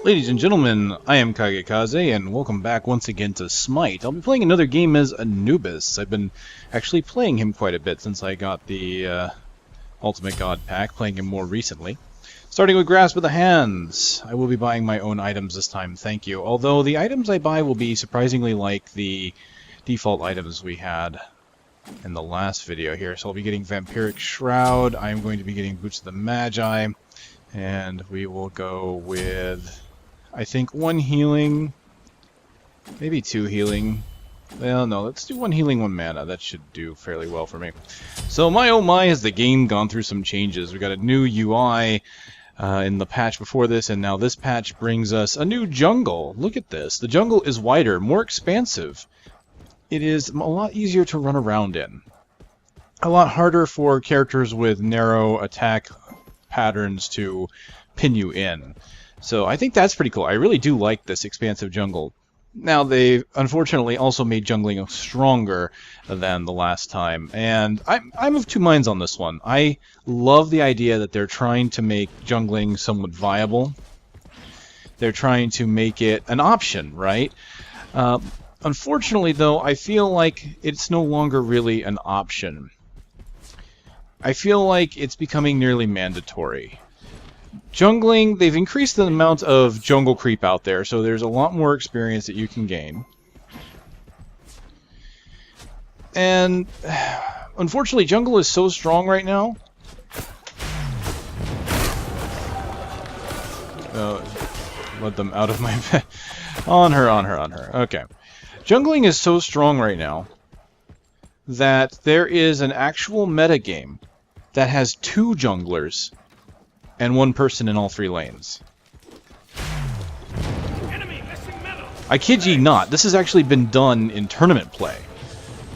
Ladies and gentlemen, I am KageKaze, and welcome back once again to Smite. I'll be playing another game as Anubis. I've been actually playing him quite a bit since I got the Ultimate God pack, playing him more recently. Starting with Grasp of the Hands. I will be buying my own items this time, thank you. Although the items I buy will be surprisingly like the default items we had in the last video here. So I'll be getting Vampiric Shroud, I'm going to be getting Boots of the Magi, and we will go with, I think, 1 healing, maybe 2 healing. Well, no, let's do 1 healing, 1 mana. That should do fairly well for me. So, my oh my, has the game gone through some changes. We got a new UI in the patch before this, and now this patch brings us a new jungle. Look at this. The jungle is wider, more expansive. It is a lot easier to run around in. A lot harder for characters with narrow attack patterns to pin you in. So I think that's pretty cool. I really do like this expansive jungle. Now, they unfortunately also made jungling stronger than the last time, and I'm of two minds on this one. I love the idea that they're trying to make jungling somewhat viable. They're trying to make it an option, right? Unfortunately, though, I feel like it's no longer really an option. I feel like it's becoming nearly mandatory. Jungling, they've increased the amount of jungle creep out there, so there's a lot more experience that you can gain. And unfortunately, jungle is so strong right now. Let them out of my bed. On her. Okay. Jungling is so strong right now that there is an actual metagame that has 2 junglers and 1 person in all 3 lanes. I kid ye not, this has actually been done in tournament play.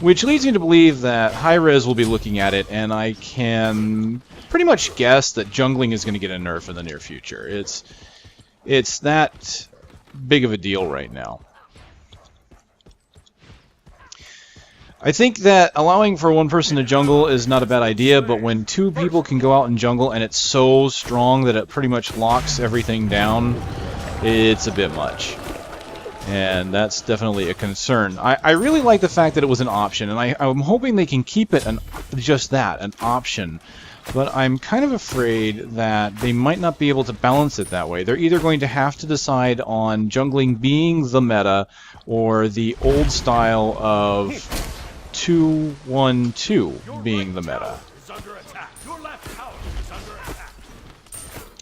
Which leads me to believe that Hi-Rez will be looking at it, and I can pretty much guess that jungling is going to get a nerf in the near future. It's that big of a deal right now. I think that allowing for 1 person to jungle is not a bad idea, but when 2 people can go out and jungle and it's so strong that it pretty much locks everything down, it's a bit much. And that's definitely a concern. I really like the fact that it was an option, and I'm hoping they can keep it just that, an option. But I'm kind of afraid that they might not be able to balance it that way. They're either going to have to decide on jungling being the meta, or the old style of 2-1-2 being the meta.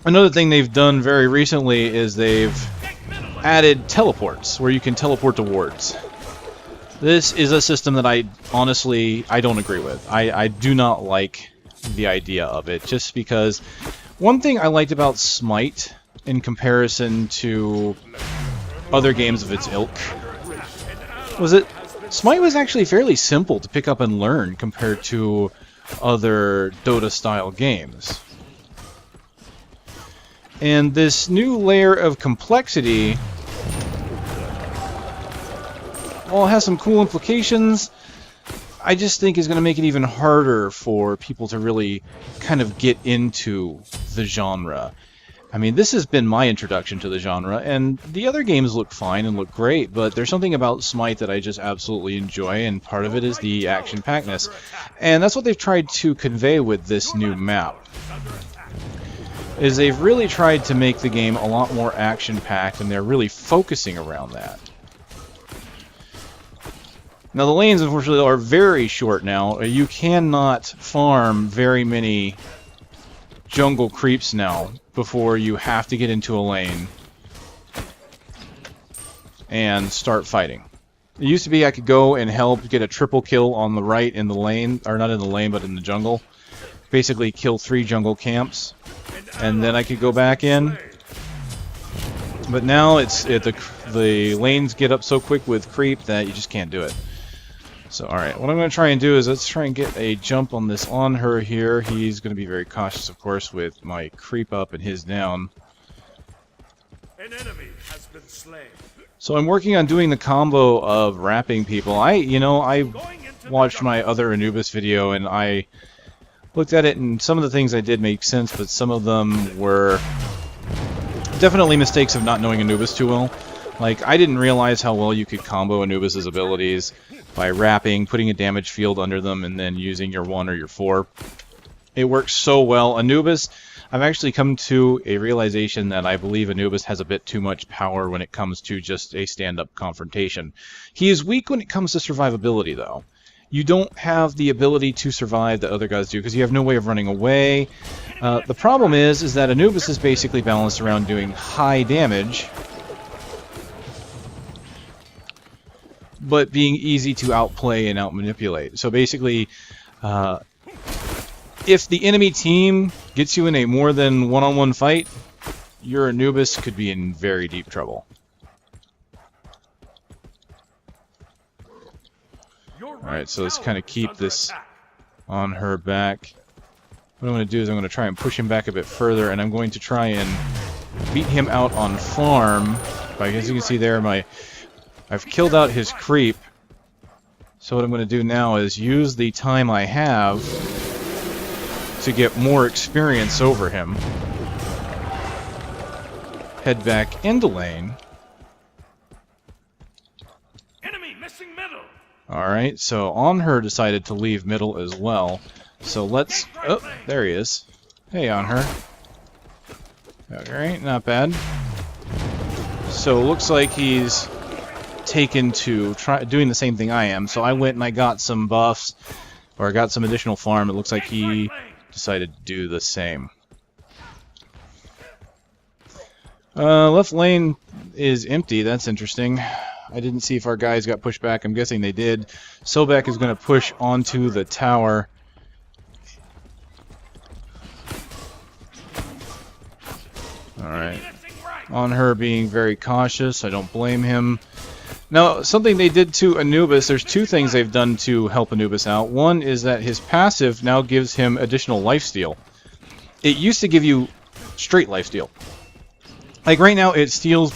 Another thing they've done very recently is they've added teleports, where you can teleport to wards. This is a system that I don't agree with. I do not like the idea of it, just because one thing I liked about Smite in comparison to other games of its ilk was that Smite was actually fairly simple to pick up and learn compared to other Dota-style games. And this new layer of complexity, while it has some cool implications, I just think is going to make it even harder for people to really kind of get into the genre. I mean, this has been my introduction to the genre, and the other games look fine and look great, but there's something about Smite that I just absolutely enjoy, and part of it is the action-packedness. And that's what they've tried to convey with this new map. Is they've really tried to make the game a lot more action-packed, and they're really focusing around that. Now, the lanes, unfortunately, are very short now. You cannot farm very many jungle creeps now before you have to get into a lane and start fighting. It used to be I could go and help get a triple kill on the right in the lane, or not in the lane, but in the jungle. Basically kill 3 jungle camps, and then I could go back in. But now the lanes get up so quick with creep that you just can't do it. So, alright, what I'm going to try and do is let's try and get a jump on this on her here. He's going to be very cautious, of course, with my creep up and his down. An enemy has been slain. So I'm working on doing the combo of wrapping people. I watched my other Anubis video, and I looked at it, and some of the things I did make sense, but some of them were definitely mistakes of not knowing Anubis too well. Like, I didn't realize how well you could combo Anubis' abilities by wrapping, putting a damage field under them, and then using your 1 or your 4. It works so well. Anubis, I've actually come to a realization that I believe Anubis has a bit too much power when it comes to just a stand-up confrontation. He is weak when it comes to survivability, though. You don't have the ability to survive that other guys do because you have no way of running away. The problem is that Anubis is basically balanced around doing high damage, but being easy to outplay and outmanipulate. So basically, if the enemy team gets you in a more than one-on-one fight, your Anubis could be in very deep trouble. Alright, so let's kind of keep this on her back. What I'm going to do is I'm going to try and push him back a bit further, and I'm going to try and beat him out on farm. As you can see there, I've killed out his creep. So what I'm going to do now is use the time I have to get more experience over him. Head back into lane. Enemy missing middle. Alright, so Onher decided to leave middle as well. So let's... Oh, there he is. Hey, Onher. Alright, not bad. So it looks like he's taken to doing the same thing I am. So I went and I got some buffs, or I got some additional farm. It looks like he decided to do the same. Left lane is empty. That's interesting. I didn't see if our guys got pushed back. I'm guessing they did. Sobek is going to push onto the tower. Alright. On her being very cautious. I don't blame him. Now, something they did to Anubis, there's two things they've done to help Anubis out. One is that his passive now gives him additional lifesteal. It used to give you straight lifesteal. Like right now, it steals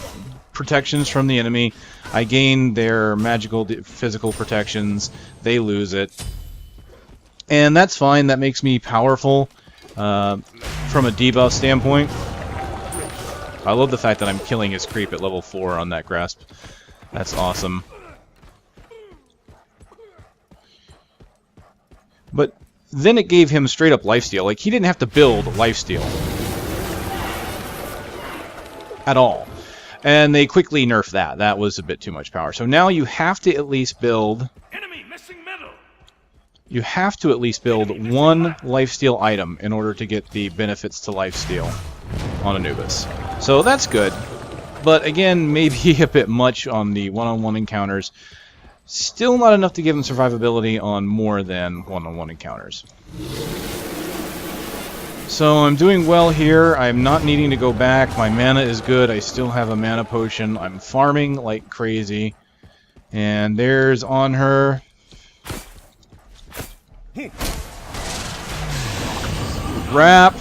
protections from the enemy. I gain their magical, physical protections. They lose it. And that's fine. That makes me powerful from a debuff standpoint. I love the fact that I'm killing his creep at level 4 on that grasp. That's awesome. But then it gave him straight up lifesteal. Like, he didn't have to build lifesteal at all. And they quickly nerfed that. That was a bit too much power. So now you have to at least build... Enemy missing middle. You have to at least build one lifesteal item in order to get the benefits to lifesteal on Anubis. So that's good. But again, maybe a bit much on the one-on-one encounters. Still not enough to give him survivability on more than one-on-one encounters. So I'm doing well here. I'm not needing to go back. My mana is good. I still have a mana potion. I'm farming like crazy. And there's Onher. Wrap.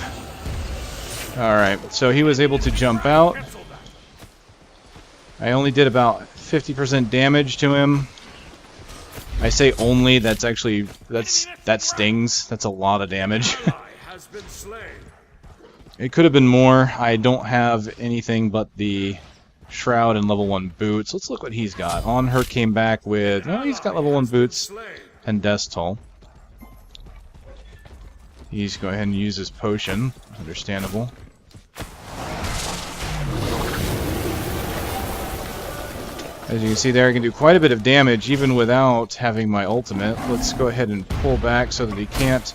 Alright, so he was able to jump out. I only did about 50% damage to him. I say only, that's actually, that stings. That's a lot of damage. It could have been more. I don't have anything but the Shroud and level 1 boots. Let's look what he's got. Onher came back with, oh, he's got level 1 boots and Death Toll. He's go ahead and use his potion. Understandable. As you can see there, I can do quite a bit of damage even without having my ultimate. Let's go ahead and pull back so that he can't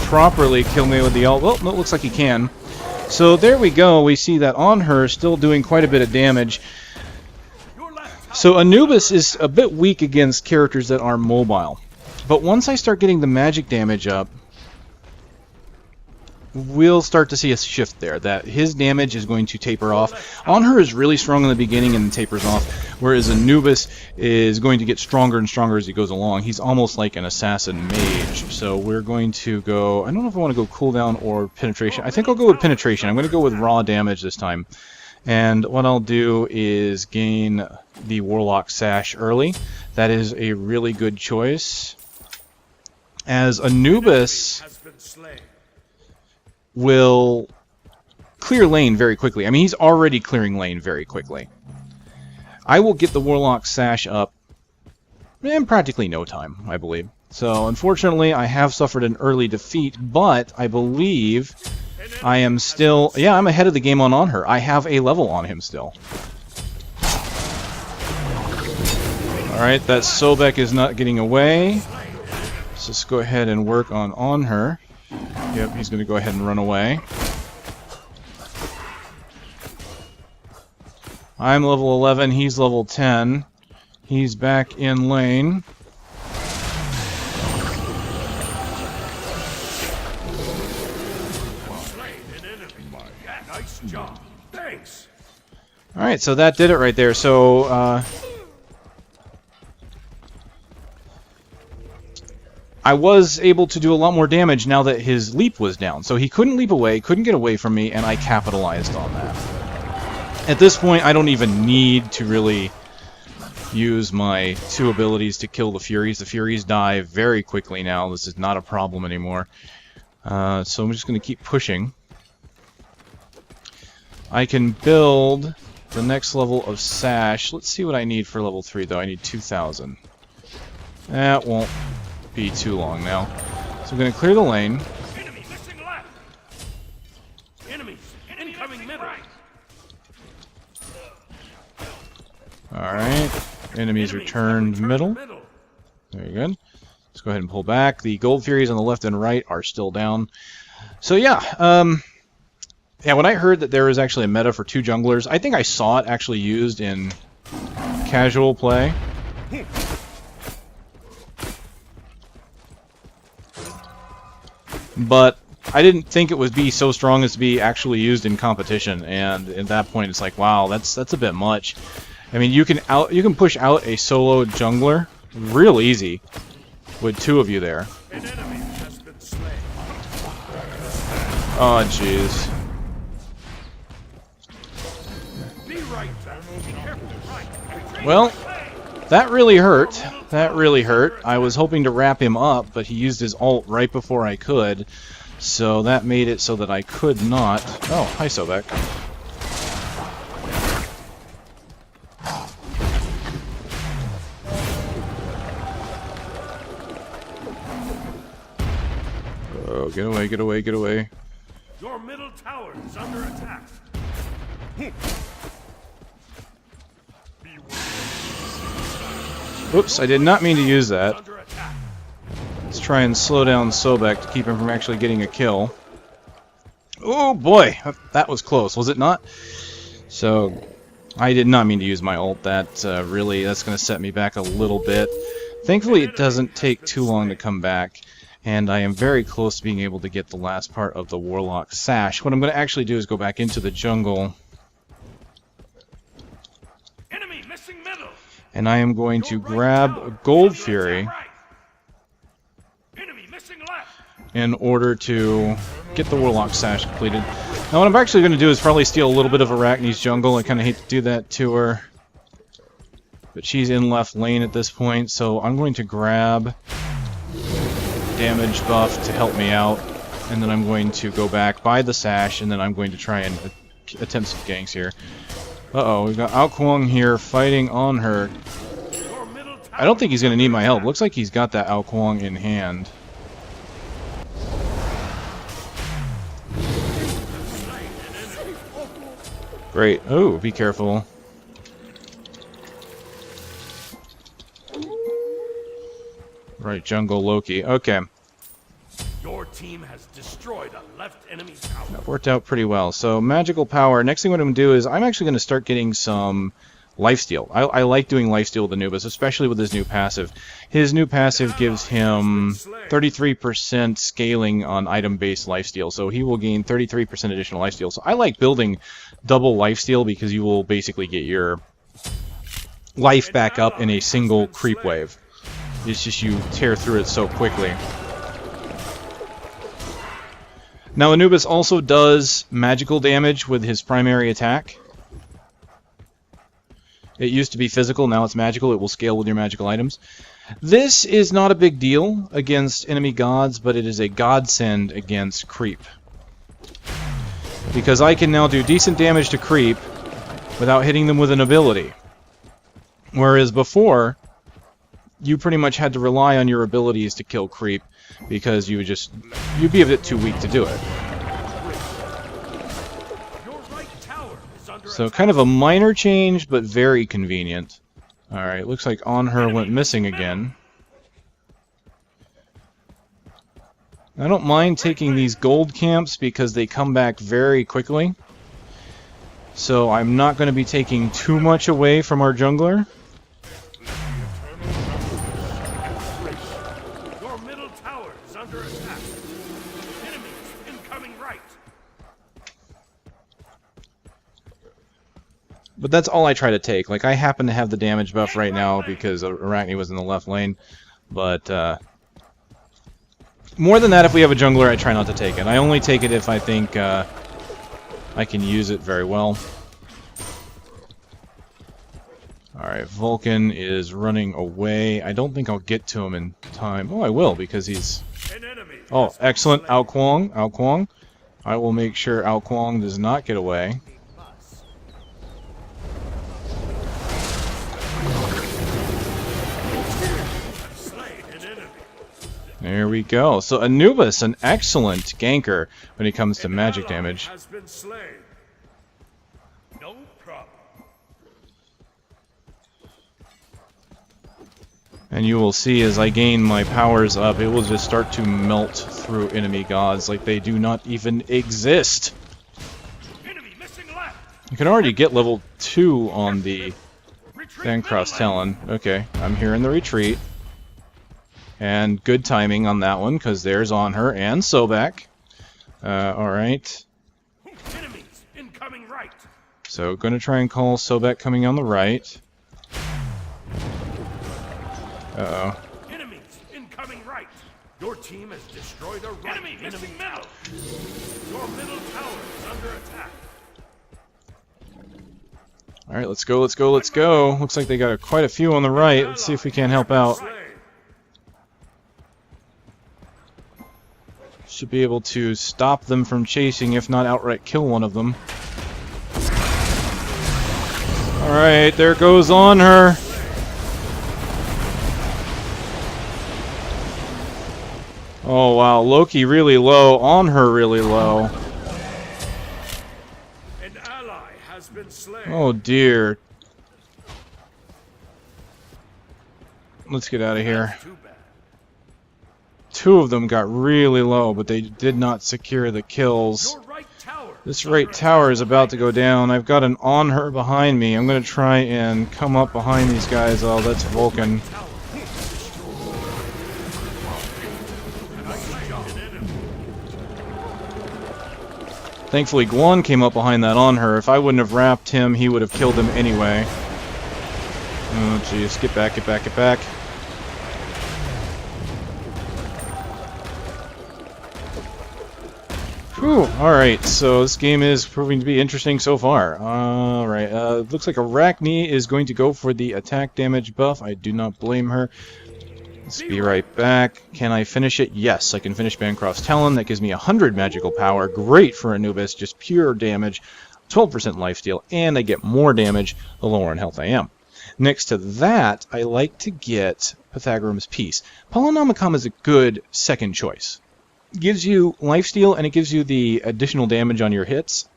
properly kill me with the ult. Well, it looks like he can. So there we go. We see that Onher still doing quite a bit of damage. So Anubis is a bit weak against characters that are mobile. But once I start getting the magic damage up, we'll start to see a shift there, that his damage is going to taper off. Onher is really strong in the beginning and tapers off, whereas Anubis is going to get stronger and stronger as he goes along. He's almost like an assassin mage. So we're going to go, I don't know if I want to go cooldown or penetration. I think I'll go with penetration. I'm going to go with raw damage this time. And what I'll do is gain the Warlock Sash early. That is a really good choice. As Anubis will clear lane very quickly. I mean, he's already clearing lane very quickly. I will get the Warlock Sash up in practically no time, I believe. So, unfortunately, I have suffered an early defeat, but I believe I am still... Yeah, I'm ahead of the game on her. I have a level on him still. Alright, that Sobek is not getting away. Let's just go ahead and work on her. Yep, he's going to go ahead and run away. I'm level 11, he's level 10. He's back in lane. Nice job. Thanks. Alright, so that did it right there. So, I was able to do a lot more damage now that his leap was down. So he couldn't leap away, couldn't get away from me, and I capitalized on that. At this point, I don't even need to really use my 2 abilities to kill the Furies. The Furies die very quickly now. This is not a problem anymore. So I'm just going to keep pushing. I can build the next level of Sash. Let's see what I need for level 3, though. I need 2,000. That won't be too long now. So I'm going to clear the lane. Enemy missing left. Enemies incoming middle. Alright. Enemies returned middle. Very good. Let's go ahead and pull back. The Gold Furies on the left and right are still down. So yeah, yeah, when I heard that there was actually a meta for 2 junglers, I think I saw it actually used in casual play. But I didn't think it would be so strong as to be actually used in competition, and at that point it's like, wow, that's a bit much. I mean, you can push out a solo jungler real easy with 2 of you there. An enemy has been slain. Oh, jeez. Be right back. Be careful. Right. Well, that really hurt. That really hurt. I was hoping to wrap him up, but he used his ult right before I could. So that made it so that I could not... Oh, hi, Sobek. Oh, get away, get away, get away. Your middle tower is under attack. Oops, I did not mean to use that. Under attack. Let's try and slow down Sobek to keep him from actually getting a kill. Oh boy, that was close, was it not? So, I did not mean to use my ult. That's going to set me back a little bit. Thankfully, it doesn't take too long to come back, and I am very close to being able to get the last part of the Warlock Sash. What I'm going to actually do is go back into the jungle, Enemy missing middle. and I am going to grab a Gold Fury Enemy missing left. in order to get the Warlock Sash completed. Now what I'm actually going to do is probably steal a little bit of Arachne's jungle. I kind of hate to do that to her, but she's in left lane at this point, so I'm going to grab damage buff to help me out, and then I'm going to go back, buy the Sash, and then I'm going to try and attempt some ganks here. Uh-oh, we've got Ao Kuang here fighting on her. I don't think he's going to need my help. Looks like he's got that Ao Kuang in hand. Great. Oh, be careful. Right, jungle Loki. Okay. Your team has destroyed a left enemy tower. That worked out pretty well. So, magical power. Next thing what I'm going to do is I'm actually going to start getting some lifesteal. I like doing lifesteal with Anubis, especially with his new passive. His new passive gives him 33% scaling on item-based lifesteal, so he will gain 33% additional lifesteal. So I like building double lifesteal because you will basically get your life back up in a single creep wave. It's just you tear through it so quickly. Now Anubis also does magical damage with his primary attack. It used to be physical, now it's magical. It will scale with your magical items. This is not a big deal against enemy gods, but it is a godsend against creep. because I can now do decent damage to creep without hitting them with an ability. Whereas before, you pretty much had to rely on your abilities to kill creep, because you'd be a bit too weak to do it. So kind of a minor change, but very convenient. Alright, looks like On Her went missing again. I don't mind taking these gold camps because they come back very quickly. So I'm not going to be taking too much away from our jungler. Your middle tower is under attack. Enemies incoming right. But that's all I try to take. Like, I happen to have the damage buff right now because Arachne was in the left lane. But, more than that, if we have a jungler, I try not to take it. I only take it if I think I can use it very well. Alright, Vulcan is running away. I don't think I'll get to him in time. Oh, I will, because he's... Oh, excellent. Ao Kuang. Ao Kuang. I will make sure Ao Kuang does not get away. There we go. So Anubis, an excellent ganker when it comes to magic damage. No problem. And you will see as I gain my powers up, it will just start to melt through enemy gods like they do not even exist. Enemy missing left. You can already get level 2 on the Cross Talon. Okay, I'm here in the retreat. And good timing on that one, because there's On Her and Sobek. Alright. Enemies incoming right. So, gonna try and call Sobek coming on the right. Uh-oh. Enemies incoming right. Your team has destroyed a right. Enemy missing middle. Your middle tower is under attack. Alright, let's go, let's go, let's go. Looks like they got quite a few on the right. Let's see if we can help out. Should be able to stop them from chasing, if not outright kill one of them. Alright, there goes On Her. Oh wow, Loki really low, On Her really low. An ally has been slain. Oh dear. Let's get out of here. Two of them got really low, but they did not secure the kills. This right tower is about to go down. I've got an On Her behind me. I'm going to try and come up behind these guys. Oh, that's Vulcan. Thankfully, Guan came up behind that On Her. If I wouldn't have wrapped him, he would have killed him anyway. Oh, jeez. Get back, get back, get back. Whew, alright, so this game is proving to be interesting so far. Alright, looks like Arachne is going to go for the attack damage buff. I do not blame her. Let's be right back. Can I finish it? Yes, I can finish Bancroft's Talon. That gives me 100 magical power. Great for Anubis, just pure damage. 12% lifesteal, and I get more damage the lower in health I am. Next to that, I like to get Pythagoras Peace. Polynomicon is a good second choice. Gives you lifesteal and it gives you the additional damage on your hits.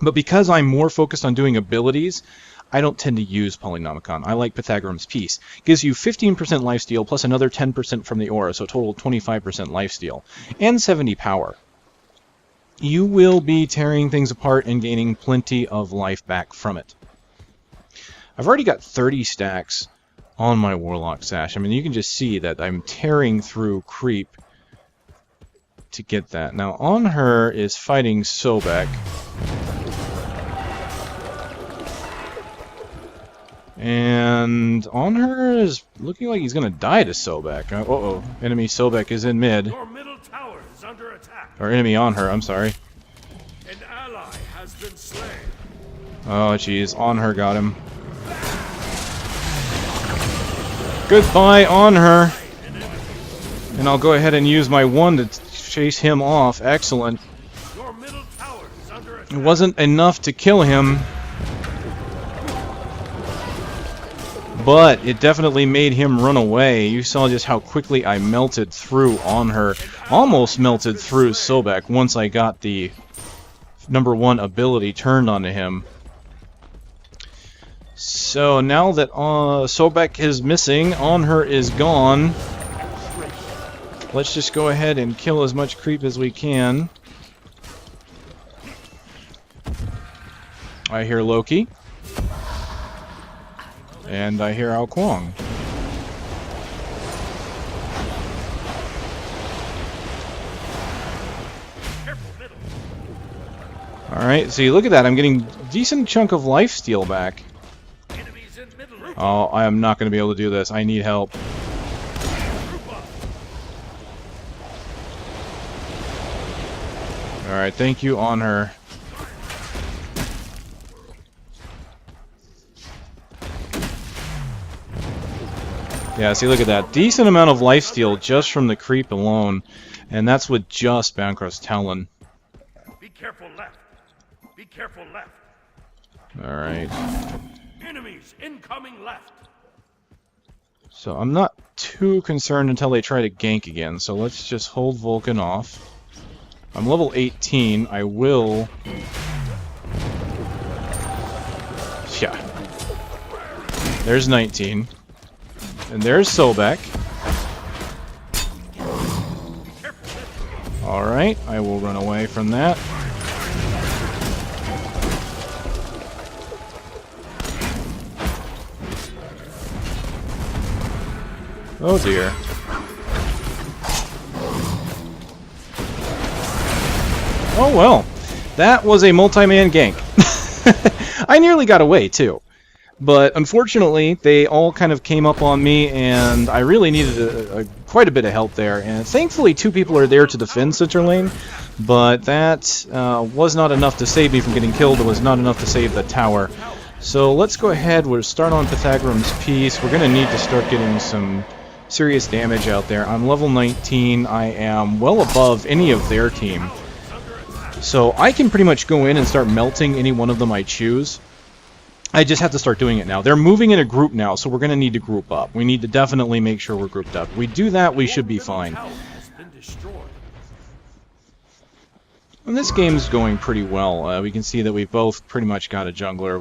But because I'm more focused on doing abilities, I don't tend to use Polynomicon. I like Pythagoras Peace. Gives you 15% lifesteal plus another 10% from the aura, so a total of 25% lifesteal. And 70 power. You will be tearing things apart and gaining plenty of life back from it. I've already got 30 stacks on my Warlock Sash. I mean, you can just see that I'm tearing through creep to get that. Now, On Her is fighting Sobek. And On Her is looking like he's going to die to Sobek. Uh-oh. Enemy Sobek is in mid. Your middle tower is under attack. Or enemy On Her, I'm sorry. An ally has been slain. Oh, jeez. On Her got him. Goodbye, On Her. And I'll go ahead and use my one to chase him off. Excellent. Your middle tower is under It wasn't enough to kill him, but it definitely made him run away. You saw just how quickly I melted through on her. Almost melted through Sobek once I got the #1 ability turned onto him. So now that Sobek is missing, on her is gone. Let's just go ahead and kill as much creep as we can. I hear Loki. And I hear Ao Kuang. Alright, see, look at that. I'm getting a decent chunk of lifesteal back. Oh, I am not going to be able to do this. I need help. Alright, thank you on her. Yeah, see, look at that. Decent amount of lifesteal just from the creep alone. And that's with just Bancroft's Talon. Be careful left. Be careful left. Alright. Enemies incoming left. So I'm not too concerned until they try to gank again. So let's just hold Vulcan off. I'm level 18. I will... Yeah. There's 19. And there's Sobek. Alright, I will run away from that. Oh dear. Oh well. That was a multi-man gank. I nearly got away too. But unfortunately, they all kind of came up on me, and I really needed quite a bit of help there. And thankfully, 2 people are there to defend center lane, but that was not enough to save me from getting killed. It was not enough to save the tower. So let's go ahead. We'll start on Pythagorean's Piece. We're going to need to start getting some serious damage out there. I'm level 19. I am well above any of their team. So I can pretty much go in and start melting any one of them I choose. I just have to start doing it now. They're moving in a group now, so we're going to need to group up. We need to definitely make sure we're grouped up. If we do that, we should be fine. And this game's going pretty well. We can see that we've both pretty much got a jungler.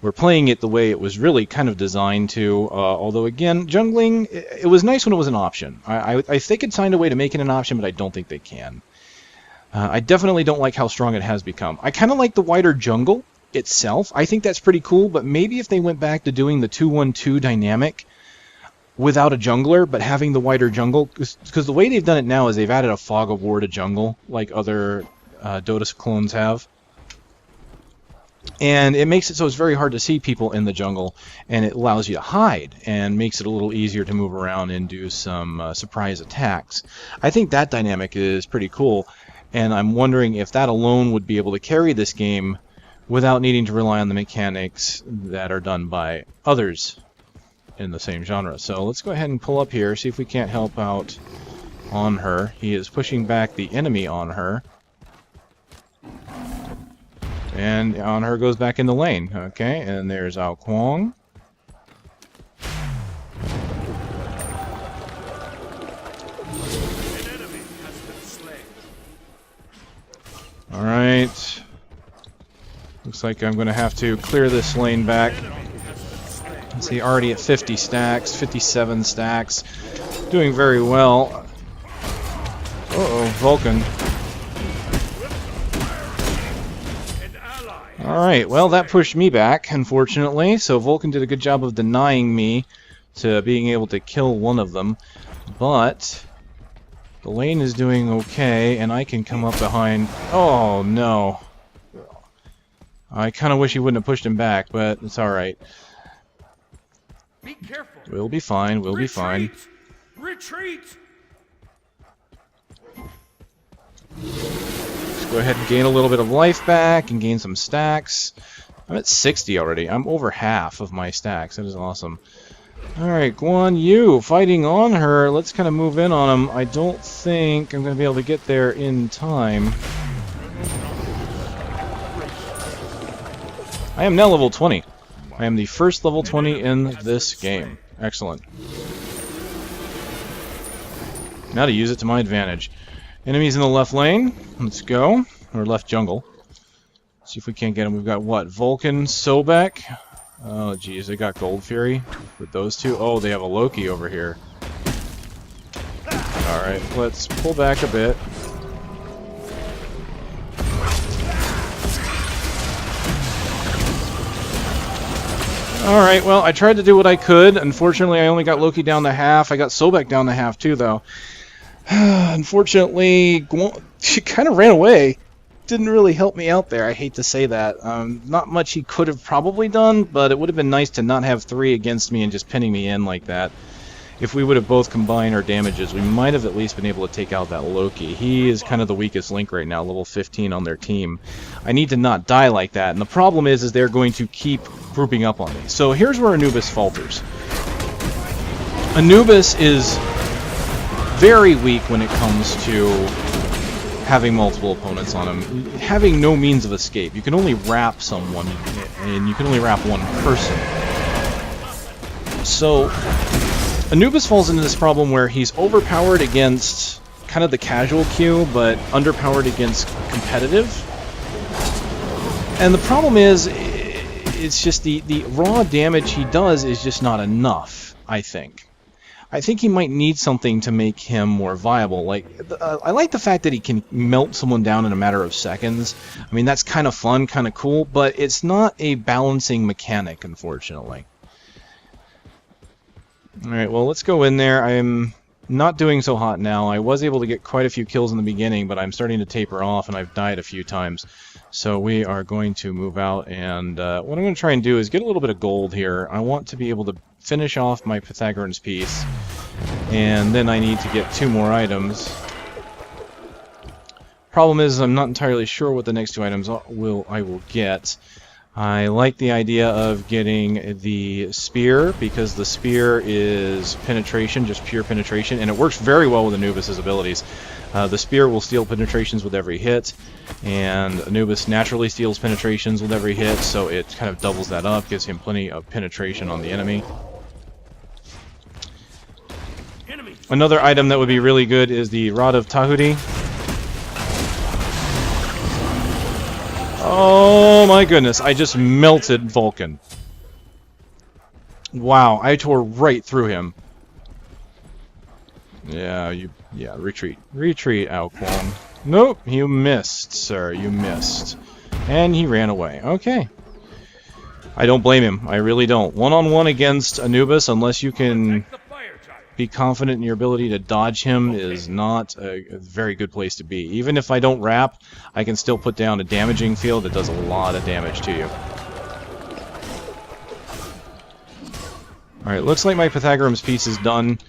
We're playing it the way it was really kind of designed to. Although, again, jungling, it was nice when it was an option. I think they could find a way to make it an option, but I don't think they can. I definitely don't like how strong it has become. I kind of like the wider jungle itself. I think that's pretty cool, but maybe if they went back to doing the 2-1-2 dynamic without a jungler, but having the wider jungle, because the way they've done it now is they've added a fog of war to jungle, like other Dota clones have. And it makes it so it's very hard to see people in the jungle, and it allows you to hide, and makes it a little easier to move around and do some surprise attacks. I think that dynamic is pretty cool, and I'm wondering if that alone would be able to carry this game without needing to rely on the mechanics that are done by others in the same genre. So let's go ahead and pull up here, see if we can't help out on her. He is pushing back the enemy on her. And on her goes back in the lane. Okay, and there's Ao Kuang. Alright. Looks like I'm going to have to clear this lane back. Let's see, already at 50 stacks, 57 stacks. Doing very well. Uh-oh, Vulcan. Alright, well that pushed me back, unfortunately. So Vulcan did a good job of denying me to being able to kill one of them. But the lane is doing okay, and I can come up behind... Oh, no. I kind of wish he wouldn't have pushed him back, but it's alright. Be careful. We'll be fine, we'll be fine. Retreat! Let's go ahead and gain a little bit of life back and gain some stacks. I'm at 60 already. I'm over half of my stacks. That is awesome. Alright, Guan Yu fighting on her. Let's kind of move in on him. I don't think I'm going to be able to get there in time. I am now level 20. I am the first level 20 in this game. Excellent. Now to use it to my advantage. Enemies in the left lane. Let's go. Or left jungle. See if we can't get him. We've got what? Vulcan, Sobek. Oh, geez. They got Gold Fury with those two. Oh, they have a Loki over here. Alright, let's pull back a bit. Alright, well, I tried to do what I could. Unfortunately, I only got Loki down to half. I got Sobek down to half, too, though. Unfortunately, she kind of ran away. Didn't really help me out there. I hate to say that. Not much he could have probably done, but it would have been nice to not have 3 against me and just pinning me in like that. If we would have both combined our damages, we might have at least been able to take out that Loki. He is kind of the weakest link right now, level 15 on their team. I need to not die like that, and the problem is they're going to keep grouping up on me. So here's where Anubis falters. Anubis is very weak when it comes to having multiple opponents on him, having no means of escape. You can only wrap someone, and you can only wrap one person. So Anubis falls into this problem where he's overpowered against kind of the casual queue, but underpowered against competitive. And the problem is, it's just the raw damage he does is just not enough, I think. I think he might need something to make him more viable. Like, I like the fact that he can melt someone down in a matter of seconds. I mean, that's kind of fun, kind of cool, but it's not a balancing mechanic, unfortunately. Alright, well, let's go in there. I'm not doing so hot now. I was able to get quite a few kills in the beginning, but I'm starting to taper off, and I've died a few times. So we are going to move out, and what I'm going to try and do is get a little bit of gold here. I want to be able to finish off my Pythagorean's piece, and then I need to get 2 more items. Problem is, I'm not entirely sure what the next 2 items I will get. I like the idea of getting the spear, because the spear is penetration, just pure penetration, and it works very well with Anubis' abilities. The spear will steal penetrations with every hit, and Anubis naturally steals penetrations with every hit, so it kind of doubles that up, gives him plenty of penetration on the enemy. Another item that would be really good is the Rod of Tahuti. Oh my goodness, I just melted Vulcan. Wow, I tore right through him. Yeah, retreat. Retreat, Alquan. Nope, you missed, sir, you missed. And he ran away. Okay. I don't blame him, I really don't. One-on-one against Anubis, unless you can be confident in your ability to dodge him, is not a very good place to be. Even if I don't wrap, I can still put down a damaging field that does a lot of damage to you. Alright, looks like my Pythagorean's piece is done.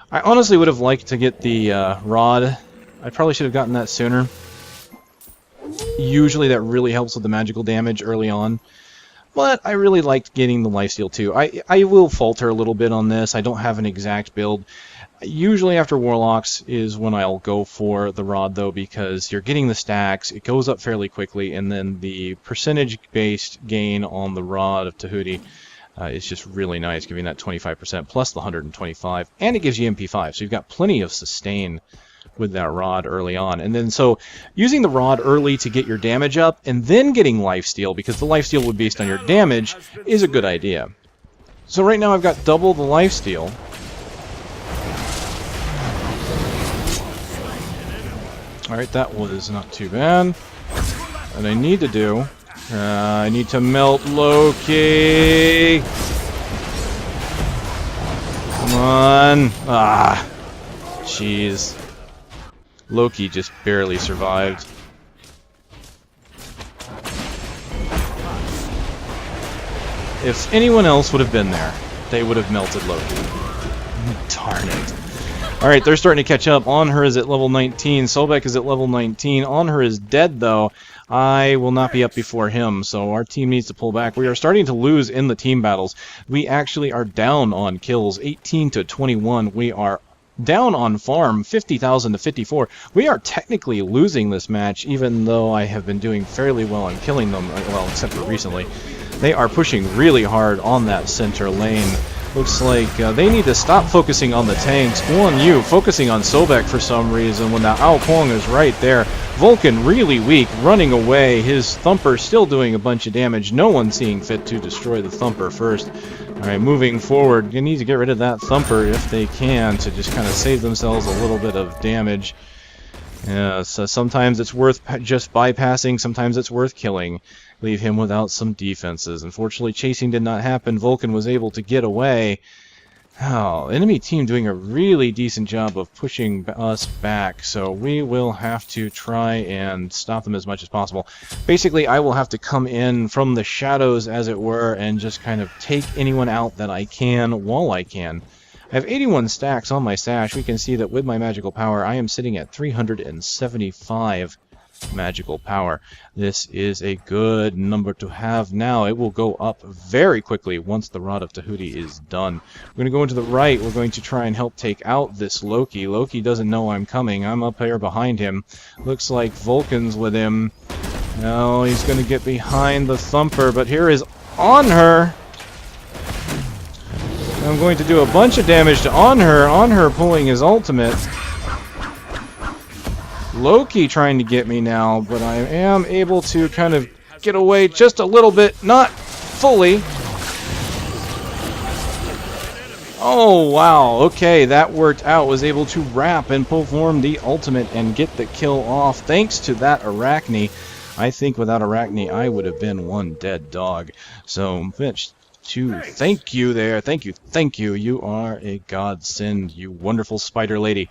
I honestly would have liked to get the rod. I probably should have gotten that sooner. Usually that really helps with the magical damage early on. But I really liked getting the lifesteal too. I will falter a little bit on this. I don't have an exact build. Usually after Warlocks is when I'll go for the rod though, because you're getting the stacks, it goes up fairly quickly, and then the percentage-based gain on the Rod of Tahuti is just really nice, giving that 25% plus the 125, and it gives you MP5, so you've got plenty of sustain with that rod early on. And then so using the rod early to get your damage up and then getting lifesteal, because the lifesteal would be based on your damage, is a good idea. So right now I've got double the lifesteal. Alright, that was not too bad. What I need to do, I need to melt Loki. Come on. Ah, jeez. Loki just barely survived. If anyone else would have been there, they would have melted Loki. Darn it. Alright, they're starting to catch up. On her is at level 19. Sobek is at level 19. On her is dead, though. I will not be up before him, so our team needs to pull back. We are starting to lose in the team battles. We actually are down on kills, 18 to 21. We are down on farm, 50,000 to 54. We are technically losing this match, even though I have been doing fairly well on killing them, well, except for recently. They are pushing really hard on that center lane. Looks like they need to stop focusing on the tanks. Guan Yu focusing on Sobek for some reason when the Ao Kuang is right there. Vulcan really weak, running away. His Thumper still doing a bunch of damage. No one seeing fit to destroy the Thumper first. Alright, moving forward. They need to get rid of that Thumper if they can to just kind of save themselves a little bit of damage. So sometimes it's worth just bypassing, sometimes it's worth killing. Leave him without some defenses. Unfortunately, chasing did not happen. Vulcan was able to get away. Oh, enemy team doing a really decent job of pushing us back, so we will have to try and stop them as much as possible. Basically, I will have to come in from the shadows, as it were, and just kind of take anyone out that I can while I can. I have 81 stacks on my stash. We can see that with my magical power, I am sitting at 375 magical power. This is a good number to have now. It will go up very quickly once the Rod of Tahuti is done. We're going to go into the right. We're going to try and help take out this Loki. Loki doesn't know I'm coming. I'm up here behind him. Looks like Vulcan's with him. No, he's going to get behind the Thumper, but here is On Her. I'm going to do a bunch of damage to On Her pulling his ultimate. Loki trying to get me now, but I am able to kind of get away just a little bit, not fully. Oh, wow, okay, that worked out. Was able to wrap and perform the ultimate and get the kill off thanks to that Arachne. I think without Arachne, I would have been one dead dog. So, Mitch, thank you there. Thank you. You are a godsend, you wonderful spider lady.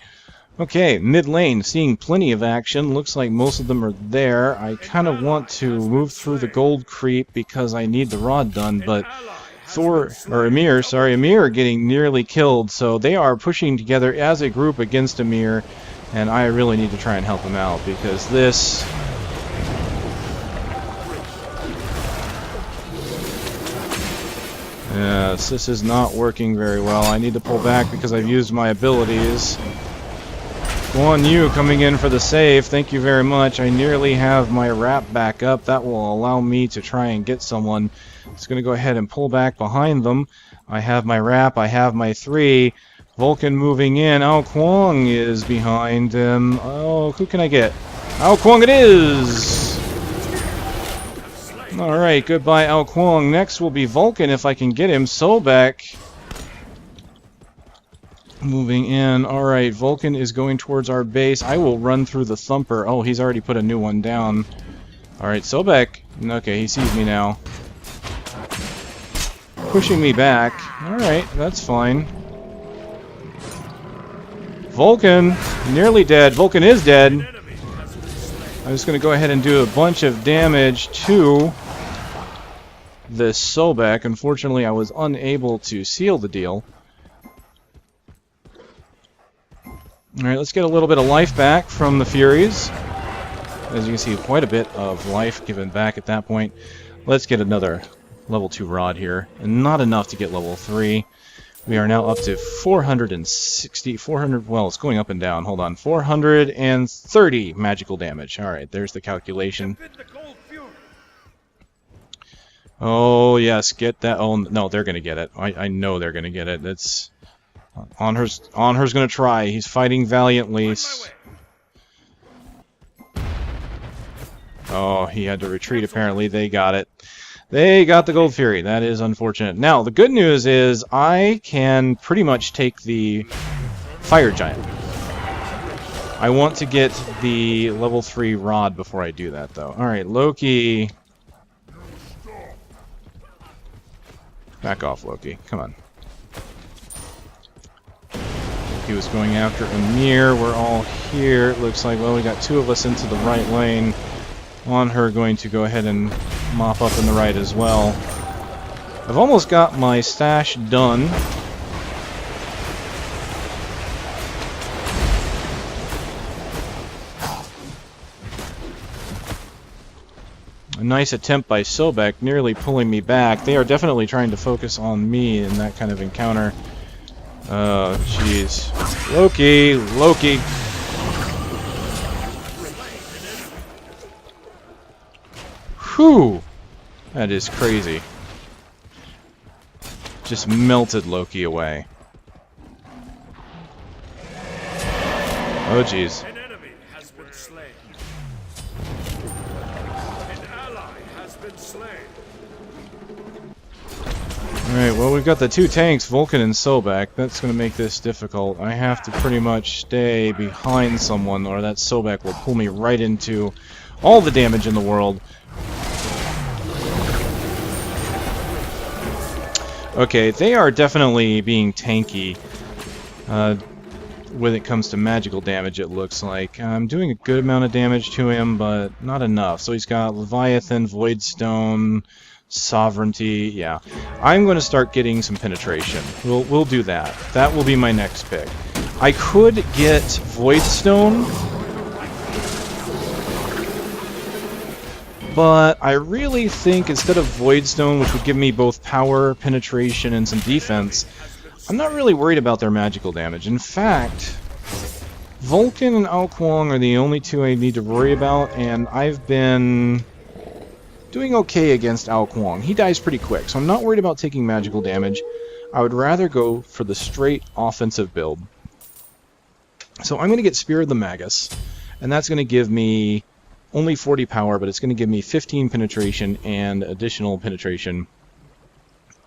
Okay, mid lane, seeing plenty of action. Looks like most of them are there. I kind of want to move through the gold creep because I need the rod done, but Emir getting nearly killed, so they are pushing together as a group against Emir, and I really need to try and help him out because this... Yes, this is not working very well. I need to pull back because I've used my abilities. Guan Yu coming in for the save. Thank you very much. I nearly have my wrap back up. That will allow me to try and get someone. Just going to go ahead and pull back behind them. I have my wrap. I have my 3. Vulcan moving in. Ao Kuang is behind him. Oh, who can I get? Ao Kuang it is! Alright, goodbye Ao Kuang. Next will be Vulcan if I can get him. Sobek moving in. Alright, Vulcan is going towards our base. I will run through the Thumper. Oh, he's already put a new one down. Alright, Sobek. Okay, he sees me now. Pushing me back. Alright, that's fine. Vulcan, nearly dead. Vulcan is dead. I'm just going to go ahead and do a bunch of damage to this Sobek. Unfortunately, I was unable to seal the deal. Alright, let's get a little bit of life back from the Furies. As you can see, quite a bit of life given back at that point. Let's get another level 2 rod here. And not enough to get level 3. We are now up to 460, well, it's going up and down. Hold on, 430 magical damage. Alright, there's the calculation. Oh, yes, get that. Oh, no, they're going to get it. I know they're going to get it. It's... Onher's going to try. He's fighting valiantly. Oh, he had to retreat, apparently. They got it. They got the Gold Fury. That is unfortunate. Now, the good news is I can pretty much take the Fire Giant. I want to get the level 3 rod before I do that, though. Alright, Loki. Back off, Loki. Come on. He was going after Emir. We're all here. It looks like, well, we got 2 of us into the right lane. On her going to go ahead and mop up in the right as well. I've almost got my stash done. A nice attempt by Sobek, nearly pulling me back. They are definitely trying to focus on me in that kind of encounter. Oh, jeez. Loki! Whew! That is crazy. just melted Loki away. Oh, jeez. An enemy has been slain. An ally has been slain. Alright, well, we've got the two tanks, Vulcan and Sobek. That's going to make this difficult. I have to pretty much stay behind someone, or that Sobek will pull me right into all the damage in the world. Okay, they are definitely being tanky when it comes to magical damage, it looks like. I'm doing a good amount of damage to him, but not enough. So he's got Leviathan, Voidstone, Sovereignty. Yeah, I'm going to start getting some penetration. We'll do that. That will be my next pick. I could get Voidstone, but I really think instead of Voidstone, which would give me both power, penetration, and some defense, I'm not really worried about their magical damage. In fact, Vulcan and Ao Kuang are the only two I need to worry about, and I've been doing okay against Ao Kuang. He dies pretty quick, so I'm not worried about taking magical damage. I would rather go for the straight offensive build. So I'm going to get Spear of the Magus, and that's going to give me only 40 power, but it's going to give me 15 penetration and additional penetration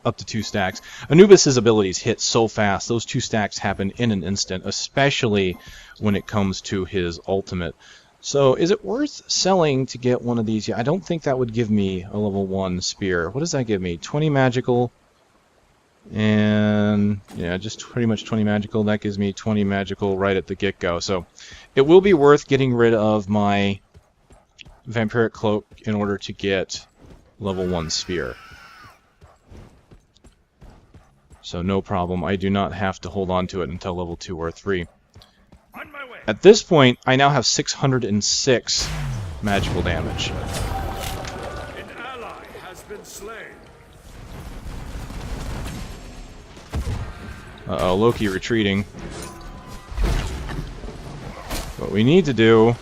up to 2 stacks. Anubis' abilities hit so fast. Those 2 stacks happen in an instant, especially when it comes to his ultimate. So is it worth selling to get one of these? Yeah, I don't think that would give me a level 1 spear. What does that give me? 20 magical. And yeah, just pretty much 20 magical. That gives me 20 magical right at the get-go. So it will be worth getting rid of my Vampiric Cloak in order to get level 1 spear. So no problem, I do not have to hold on to it until level 2 or 3. On my way. At this point, I now have 606 magical damage. An ally has been slain. Uh-oh, Loki retreating. What we need to do...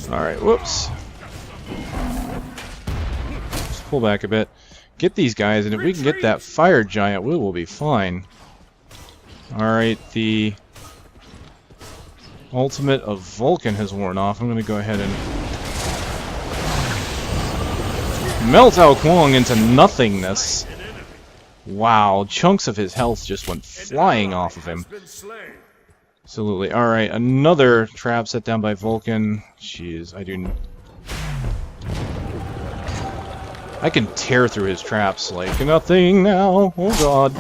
Alright, whoops. Pull back a bit, get these guys, and if we can get that fire giant, we will be fine. Alright, the ultimate of Vulcan has worn off. I'm going to go ahead and melt Ao Kuang into nothingness. Wow, chunks of his health just went flying off of him. Absolutely. Alright, another trap set down by Vulcan. Jeez, I can tear through his traps like nothing now. Oh god.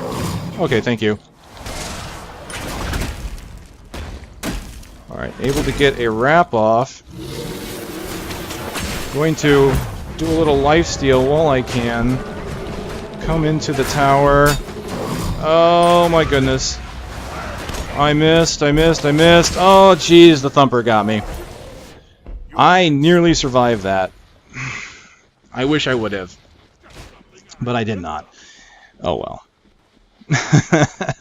Okay, thank you. Alright, able to get a wrap off. Going to do a little lifesteal while I can. Come into the tower. Oh my goodness. I missed. Oh jeez, the thumper got me. I nearly survived that. I wish I would have, but I did not. Oh well.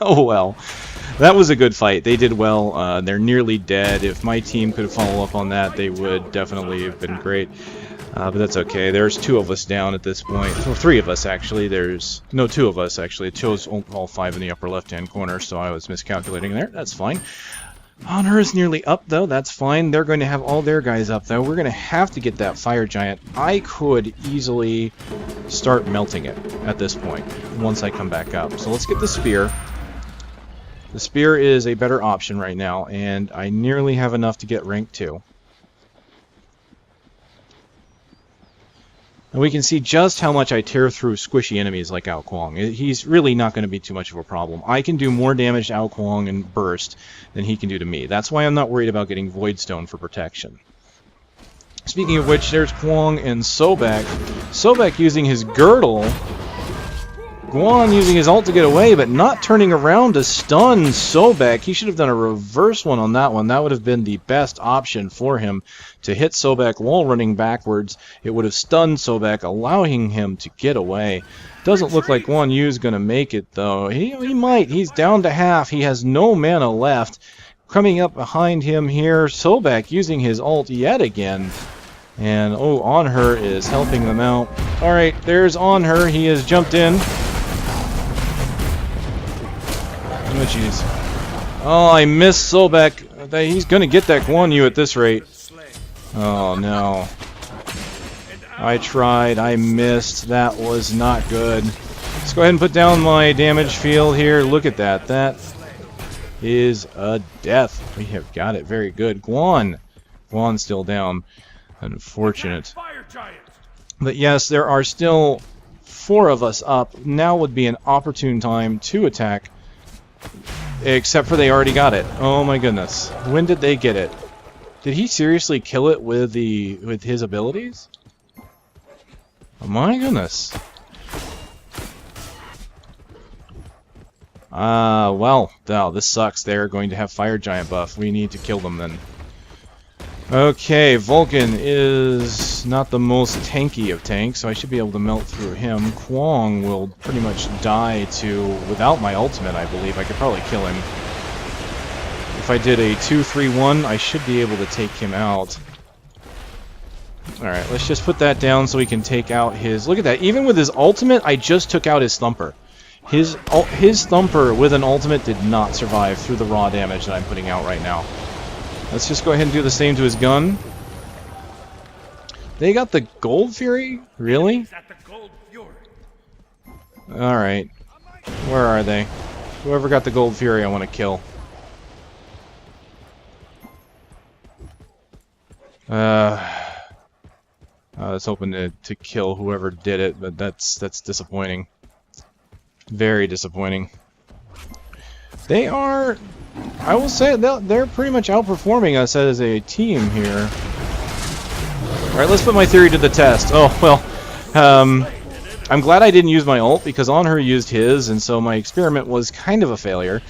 Oh well. That was a good fight. They did well. They're nearly dead. If my team could follow up on that, they would definitely have been great. But that's okay. There's 2 of us down at this point. Well, 3 of us actually. No, 2 of us actually. It shows all 5 in the upper left-hand corner, so I was miscalculating there. That's fine. Honor is nearly up, though. That's fine. They're going to have all their guys up, though. We're going to have to get that fire giant. I could easily start melting it at this point once I come back up. So let's get the spear. The spear is a better option right now, and I nearly have enough to get rank 2. And we can see just how much I tear through squishy enemies like Ao Kuang. He's really not going to be too much of a problem. I can do more damage to Ao Kuang and burst than he can do to me. That's why I'm not worried about getting Voidstone for protection. Speaking of which, there's Kuang and Sobek. Sobek using his girdle. Guan using his ult to get away, but not turning around to stun Sobek. He should have done a reverse one on that one. That would have been the best option for him to hit Sobek while running backwards. It would have stunned Sobek, allowing him to get away. Doesn't look like Guan Yu's going to make it, though. He might. He's down to half. He has no mana left. Coming up behind him here, Sobek using his ult yet again. And, oh, On Her is helping them out. Alright, there's On Her. He has jumped in. Oh, jeez. Oh, I missed Sobek. He's gonna get that Guan Yu at this rate. Oh, no. I tried. I missed. That was not good. Let's go ahead and put down my damage field here. Look at that. That is a death. We have got it. Very good. Guan's still down. Unfortunate. But yes, there are still 4 of us up. Now would be an opportune time to attack. Except for they already got it. Oh my goodness. When did they get it? Did he seriously kill it with his abilities? Oh my goodness. Well, oh, this sucks. They're going to have Fire Giant buff. We need to kill them then. Okay, Vulcan is not the most tanky of tanks, so I should be able to melt through him. Kwong will pretty much die without my ultimate, I believe. I could probably kill him. If I did a 2-3-1, I should be able to take him out. Alright, let's just put that down so we can take out his... Look at that, even with his ultimate, I just took out his Thumper. His Thumper with an ultimate did not survive through the raw damage that I'm putting out right now. Let's just go ahead and do the same to his gun. They got the Gold Fury? Really? Alright. Where are they? Whoever got the Gold Fury I want to kill. I was hoping to kill whoever did it, but that's disappointing. Very disappointing. They are... I will say they're pretty much outperforming us as a team here. Alright, let's put my theory to the test. Oh, well, I'm glad I didn't use my ult, because On Her used his, and so my experiment was kind of a failure,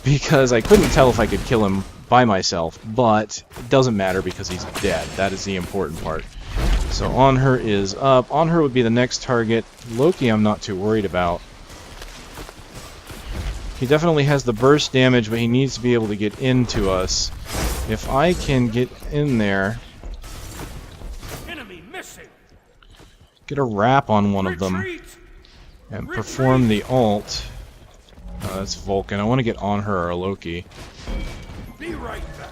because I couldn't tell if I could kill him by myself, but it doesn't matter because he's dead. That is the important part. So On Her is up. On Her would be the next target. Loki I'm not too worried about. He definitely has the burst damage, but he needs to be able to get into us. If I can get in there... Get a wrap on one of them. And perform the ult. Oh, that's Vulcan. I want to get On Her or Loki. Be right back.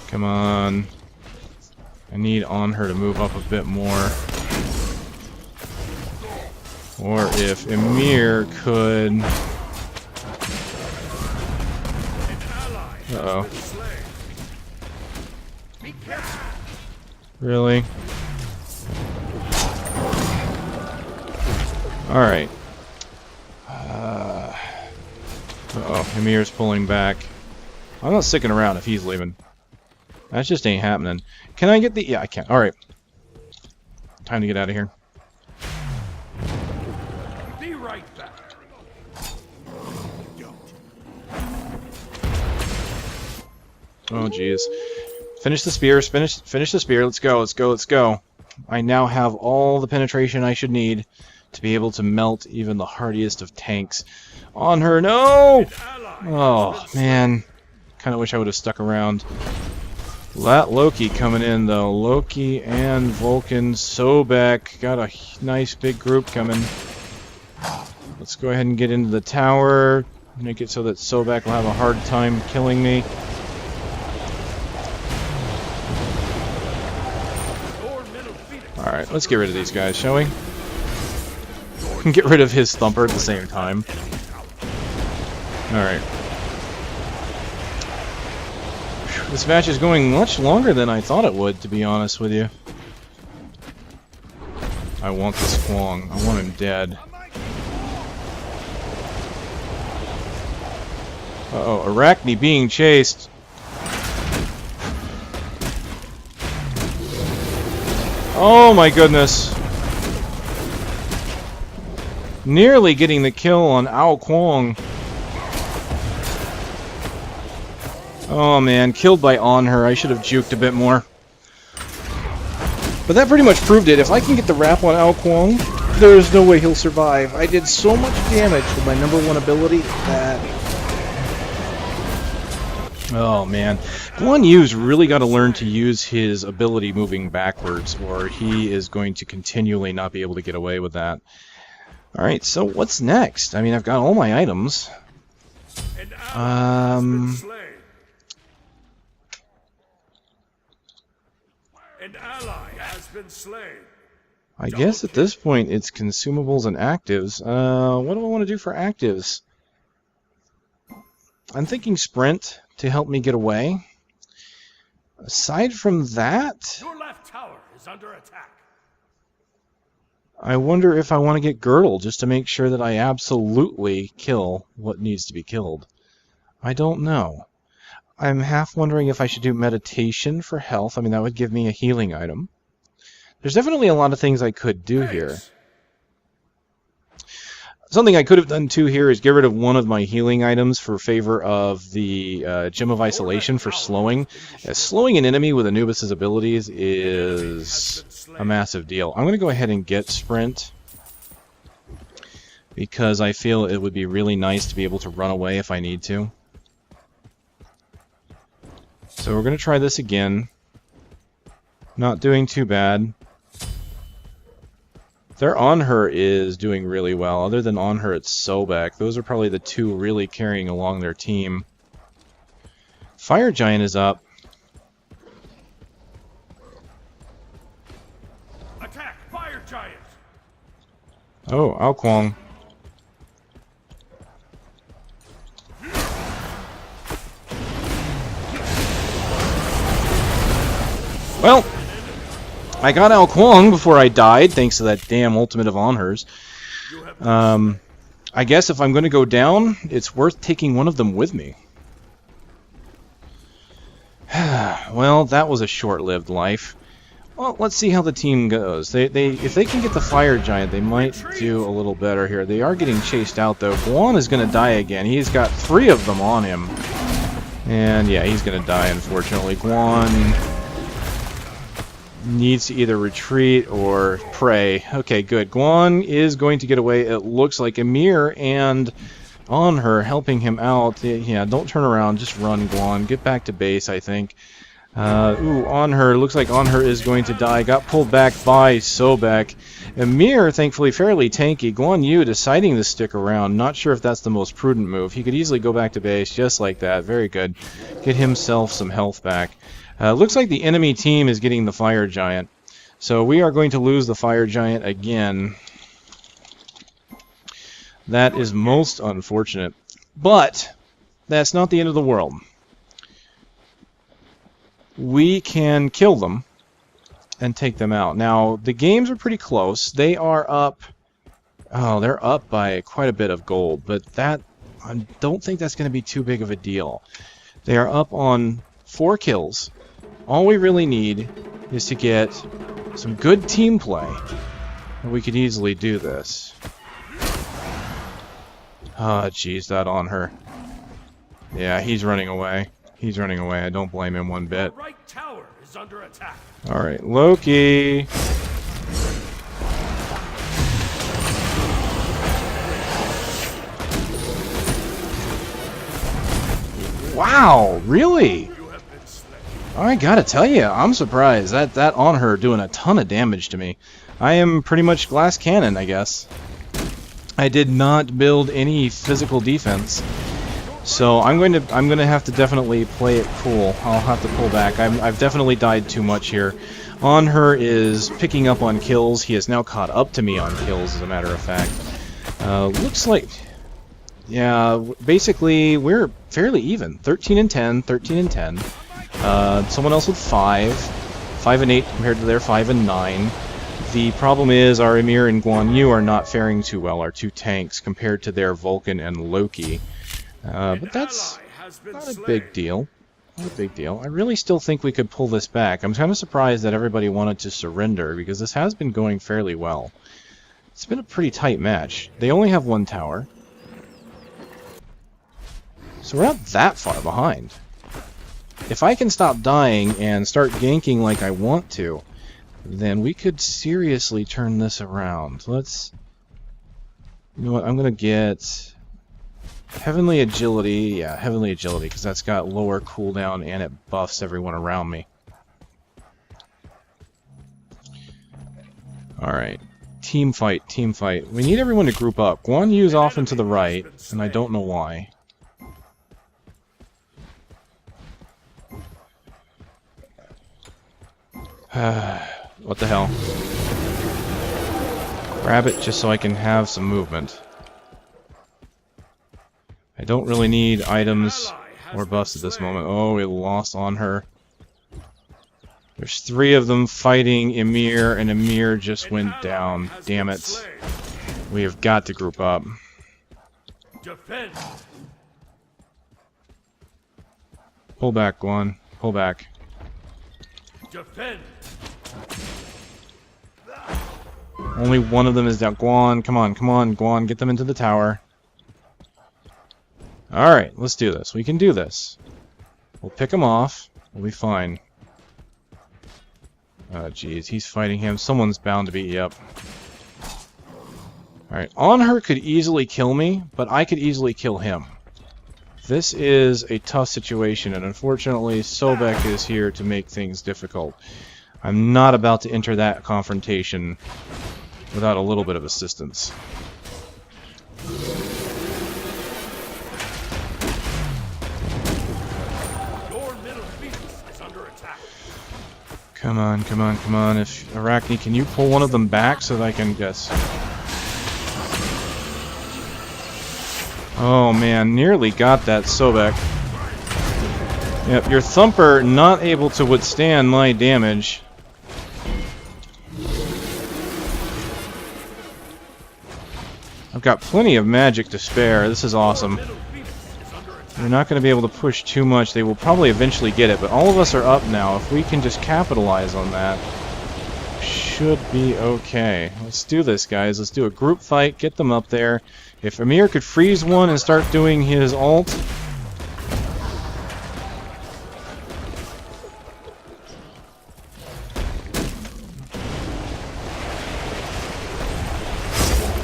Come on. I need On Her to move up a bit more. Or if Emir could... Uh-oh. Really? Alright. Uh-oh, Emir's pulling back. I'm not sticking around if he's leaving. That just ain't happening. Can I get the... Yeah, I can. Alright. Time to get out of here. Be right back. Oh, jeez. Finish the spear. Finish the spear. Let's go, let's go, let's go. I now have all the penetration I should need to be able to melt even the hardiest of tanks. On Her, no! Oh, man. Kind of wish I would have stuck around. That Loki coming in, though. Loki and Vulcan, Sobek. Got a nice big group coming. Let's go ahead and get into the tower. Make it so that Sobek will have a hard time killing me. Alright, let's get rid of these guys, shall we? Get rid of his Thumper at the same time. Alright. This match is going much longer than I thought it would, to be honest with you. I want this Kwong. I want him dead. Uh-oh, Arachne being chased. Oh my goodness. Nearly getting the kill on Ao Kwong. Oh man, killed by On Her. I should have juked a bit more. But that pretty much proved it. If I can get the wrap on Ao Kwong, there's no way he'll survive. I did so much damage with my #1 ability that Oh man, Guan Yu's really got to learn to use his ability moving backwards, or he is going to continually not be able to get away with that. Alright, so what's next? I mean, I've got all my items. An ally has been slain. I guess at this point it's consumables and actives. What do I want to do for actives? I'm thinking sprint to help me get away. Aside from that, Your left tower is under attack. I wonder if I want to get girdle just to make sure that I absolutely kill what needs to be killed. I don't know. I'm half wondering if I should do meditation for health. I mean, that would give me a healing item. There's definitely a lot of things I could do here. Something I could have done too here is get rid of one of my healing items for favor of the Gem of Isolation for slowing. Slowing an enemy with Anubis' abilities is a massive deal. I'm going to go ahead and get Sprint because I feel it would be really nice to be able to run away if I need to. So we're going to try this again. Not doing too bad. Their On Her is doing really well. Other than On Her, it's Sobek. Those are probably the two really carrying along their team. Fire Giant is up. Attack, Fire Giant! Oh, Ao Kuang. Well, I got Ao Kuang before I died, thanks to that damn ultimate of On Hers. I guess if I'm going to go down, it's worth taking one of them with me. Well, that was a short-lived life. Well, let's see how the team goes. If they can get the Fire Giant, they might do a little better here. They are getting chased out, though. Guan is going to die again. He's got 3 of them on him. And, yeah, he's going to die, unfortunately. Guan needs to either retreat or pray. Okay, good. Guan is going to get away. It looks like Emir and On Her helping him out. Yeah, don't turn around. Just run, Guan. Get back to base, I think. On Her. Looks like On Her is going to die. Got pulled back by Sobek. Emir, thankfully, fairly tanky. Guan Yu deciding to stick around. Not sure if that's the most prudent move. He could easily go back to base just like that. Very good. Get himself some health back. Looks like the enemy team is getting the Fire Giant. So we are going to lose the Fire Giant again. That is most unfortunate. But that's not the end of the world. We can kill them and take them out. Now, the games are pretty close. They are up... Oh, they're up by quite a bit of gold. But that... I don't think that's going to be too big of a deal. They are up on 4 kills. All we really need is to get some good team play. And we could easily do this. Ah, jeez, that On Her. Yeah, he's running away. He's running away. I don't blame him one bit. Right tower is under attack. Alright, Loki. Wow, really? I gotta tell you, I'm surprised. That On Her doing a ton of damage to me. I am pretty much glass cannon, I guess. I did not build any physical defense. So I'm going to have to definitely play it cool. I'll have to pull back. I've definitely died too much here. On Her is picking up on kills. He has now caught up to me on kills, as a matter of fact. Looks like... Yeah, basically, we're fairly even. 13 and 10, 13 and 10. Someone else with 5. 5 and 8 compared to their 5 and 9. The problem is our Emir and Guan Yu are not faring too well, our 2 tanks, compared to their Vulcan and Loki. But that's not a big deal. Not a big deal. I really still think we could pull this back. I'm kind of surprised that everybody wanted to surrender, because this has been going fairly well. It's been a pretty tight match. They only have 1 tower. So we're not that far behind. If I can stop dying and start ganking like I want to, then we could seriously turn this around. Let's... You know what, I'm going to get Heavenly Agility, yeah, Heavenly Agility, because that's got lower cooldown and it buffs everyone around me. Alright. Team fight, team fight. We need everyone to group up. Guan Yu's off and to the right, and I don't know why. What the hell? Grab it just so I can have some movement. I don't really need items or buffs at this moment. Oh, we lost on her. There's 3 of them fighting Emir, and Emir just went down. Damn it. We have got to group up. Defend. Pull back, Guan. Pull back. Defend. Only one of them is down. Guan, come on, Guan, get them into the tower. Alright, let's do this. We can do this. We'll pick him off. We'll be fine. Oh, jeez, he's fighting him. Someone's bound to be, yep. Alright, On Her could easily kill me, but I could easily kill him. This is a tough situation, and unfortunately, Sobek is here to make things difficult. I'm not about to enter that confrontation without a little bit of assistance. Come on, come on, come on. If Arachne, can you pull one of them back so that I can guess? Oh man, nearly got that Sobek. Yep, your Thumper not able to withstand my damage. I've got plenty of magic to spare. This is awesome. They're not going to be able to push too much. They will probably eventually get it, but all of us are up now. If we can just capitalize on that, should be okay. Let's do this, guys. Let's do a group fight. Get them up there. If Emir could freeze one and start doing his ult...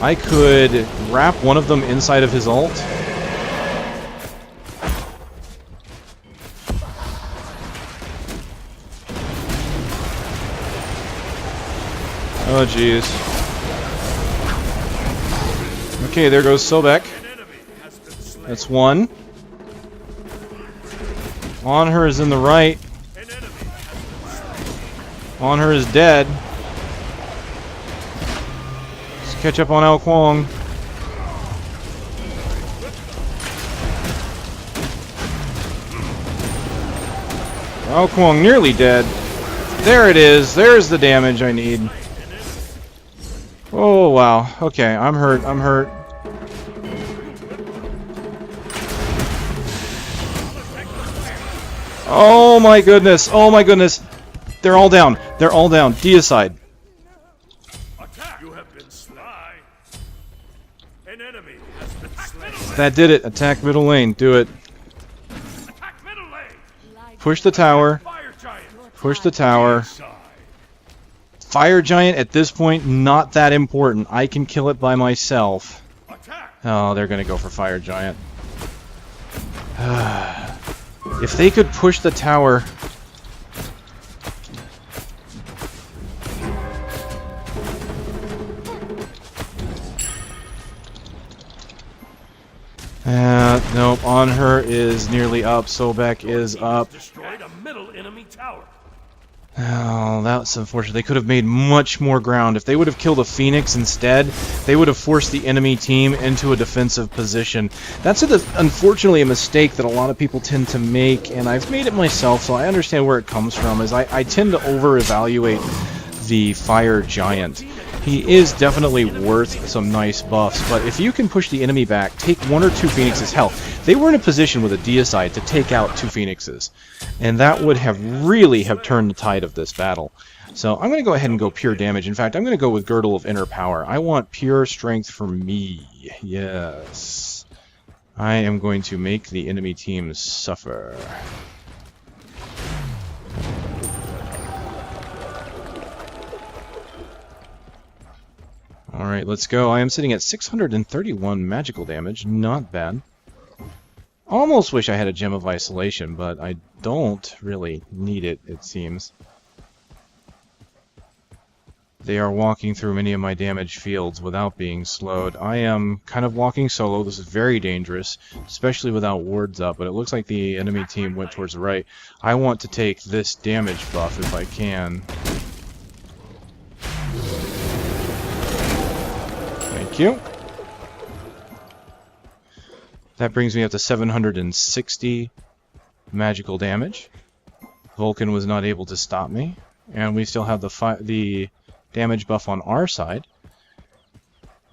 I could wrap one of them inside of his ult. Oh, jeez. Okay, there goes Sobek. That's one. On Her is in the right. On Her is dead. Let's catch up on Ao Kuang. Ao Kuang nearly dead. There it is. There's the damage I need. Oh, wow. Okay, I'm hurt. I'm hurt. Oh my goodness. Oh my goodness. They're all down. They're all down. Deicide. That did it. Attack middle lane. Do it. Push the tower. Push the tower. Fire Giant at this point, not that important. I can kill it by myself. Oh, they're gonna go for Fire Giant. If they could push the tower... Nope, On Her is nearly up. Sobek is up. Oh, that's unfortunate. They could have made much more ground. If they would have killed a Phoenix instead, they would have forced the enemy team into a defensive position. That's unfortunately a mistake that a lot of people tend to make, and I've made it myself, so I understand where it comes from, is I tend to over-evaluate the Fire Giant. He is definitely worth some nice buffs, but if you can push the enemy back, take 1 or 2 Phoenixes, hell, they were in a position with a Deicide to take out 2 Phoenixes, and that would have really turned the tide of this battle. So I'm going to go ahead and go pure damage. In fact, I'm going to go with Girdle of Inner Power. I want pure strength for me. Yes. I am going to make the enemy team suffer. Alright, let's go. I am sitting at 631 magical damage. Not bad. Almost wish I had a Gem of Isolation, but I don't really need it, it seems. They are walking through many of my damaged fields without being slowed. I am kind of walking solo. This is very dangerous, especially without wards up, but it looks like the enemy team went towards the right. I want to take this damage buff if I can. Thank you. That brings me up to 760 magical damage. Vulcan was not able to stop me, and we still have the damage buff on our side.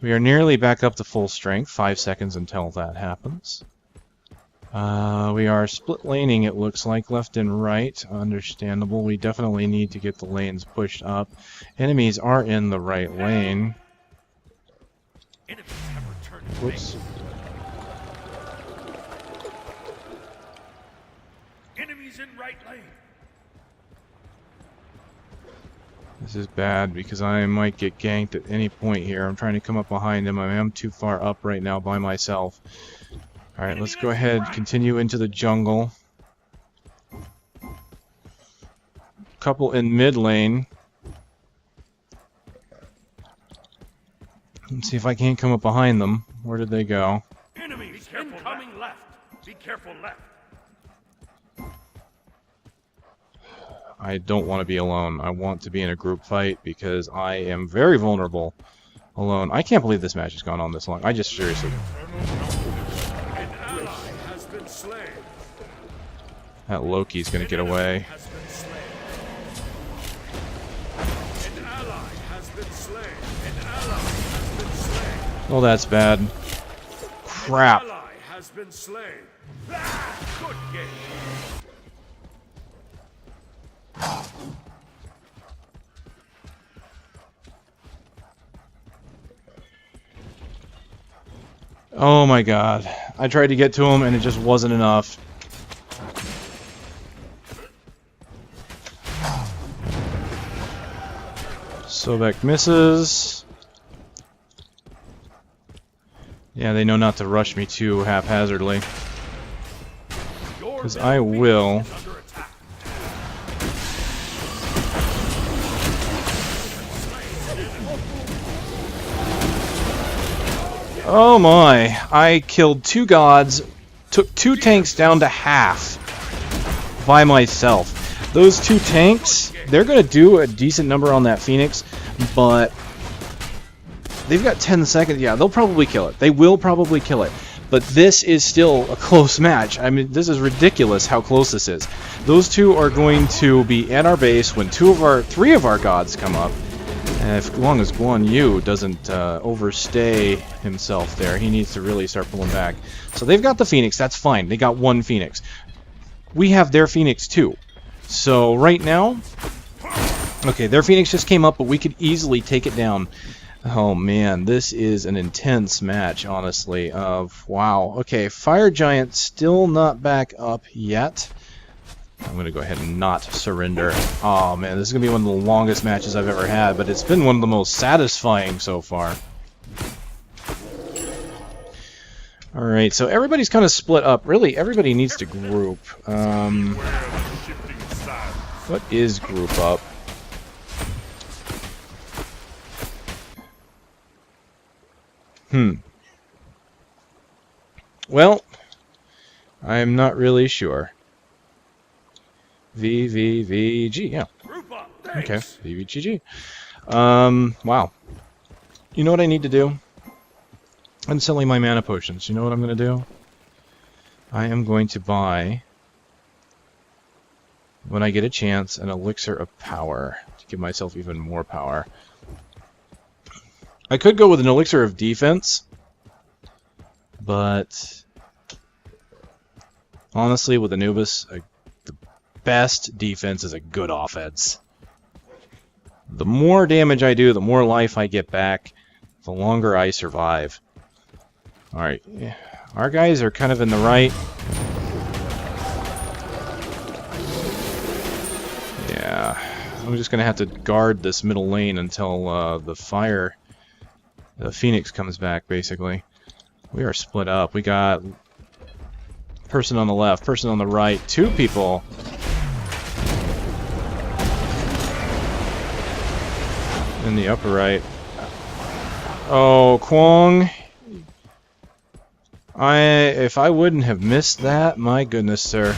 We are nearly back up to full strength. 5 seconds until that happens. We are split laning, it looks like, left and right. Understandable. We definitely need to get the lanes pushed up. Enemies are in the right lane. Whoops. Enemies in right lane. This is bad because I might get ganked at any point here. I'm trying to come up behind him. I am too far up right now by myself. Alright, let's go ahead, continue into the jungle. Couple in mid lane. Let's see if I can't come up behind them. Where did they go? Enemies incoming left. Be careful left. I don't want to be alone. I want to be in a group fight because I am very vulnerable alone. I can't believe this match has gone on this long. I just seriously... An ally has been slain. That Loki's gonna get away. An ally has been slain. An ally has been slain. Oh, that's bad. Crap. An ally has been slain. Ah, good game. Oh my god. I tried to get to him and it just wasn't enough. Sobek misses. Yeah, they know not to rush me too haphazardly. Because I will. Oh my, I killed 2 gods, took 2 tanks down to half by myself. Those 2 tanks, they're going to do a decent number on that Phoenix, but they've got 10 seconds. Yeah, they'll probably kill it. They will probably kill it. But this is still a close match. I mean, this is ridiculous how close this is. Those 2 are going to be at our base when 3 of our gods come up. And as long as Guan Yu doesn't overstay himself there, he needs to really start pulling back. So they've got the Phoenix, that's fine. They got 1 Phoenix. We have their Phoenix too. So right now, okay, their Phoenix just came up, but we could easily take it down. Oh man, this is an intense match, honestly. Wow. Okay, Fire Giant still not back up yet. I'm going to go ahead and not surrender. Oh man, this is going to be one of the longest matches I've ever had, but it's been one of the most satisfying so far. Alright, so everybody's kind of split up. Really, everybody needs to group. What is group up? Well, I'm not really sure. VVVG, yeah. Okay, VVGG. Wow. You know what I need to do? I'm selling my mana potions. You know what I'm going to do? I am going to buy, when I get a chance, an elixir of power to give myself even more power. I could go with an elixir of defense, but honestly, with Anubis, the best defense is a good offense. The more damage I do, the more life I get back, the longer I survive. Alright, our guys are kind of in the right. Yeah, I'm just going to have to guard this middle lane until the Phoenix comes back, basically. We are split up. We got Person on the left, person on the right, 2 people. In the upper right. Oh, Kwong. If I wouldn't have missed that, my goodness, sir.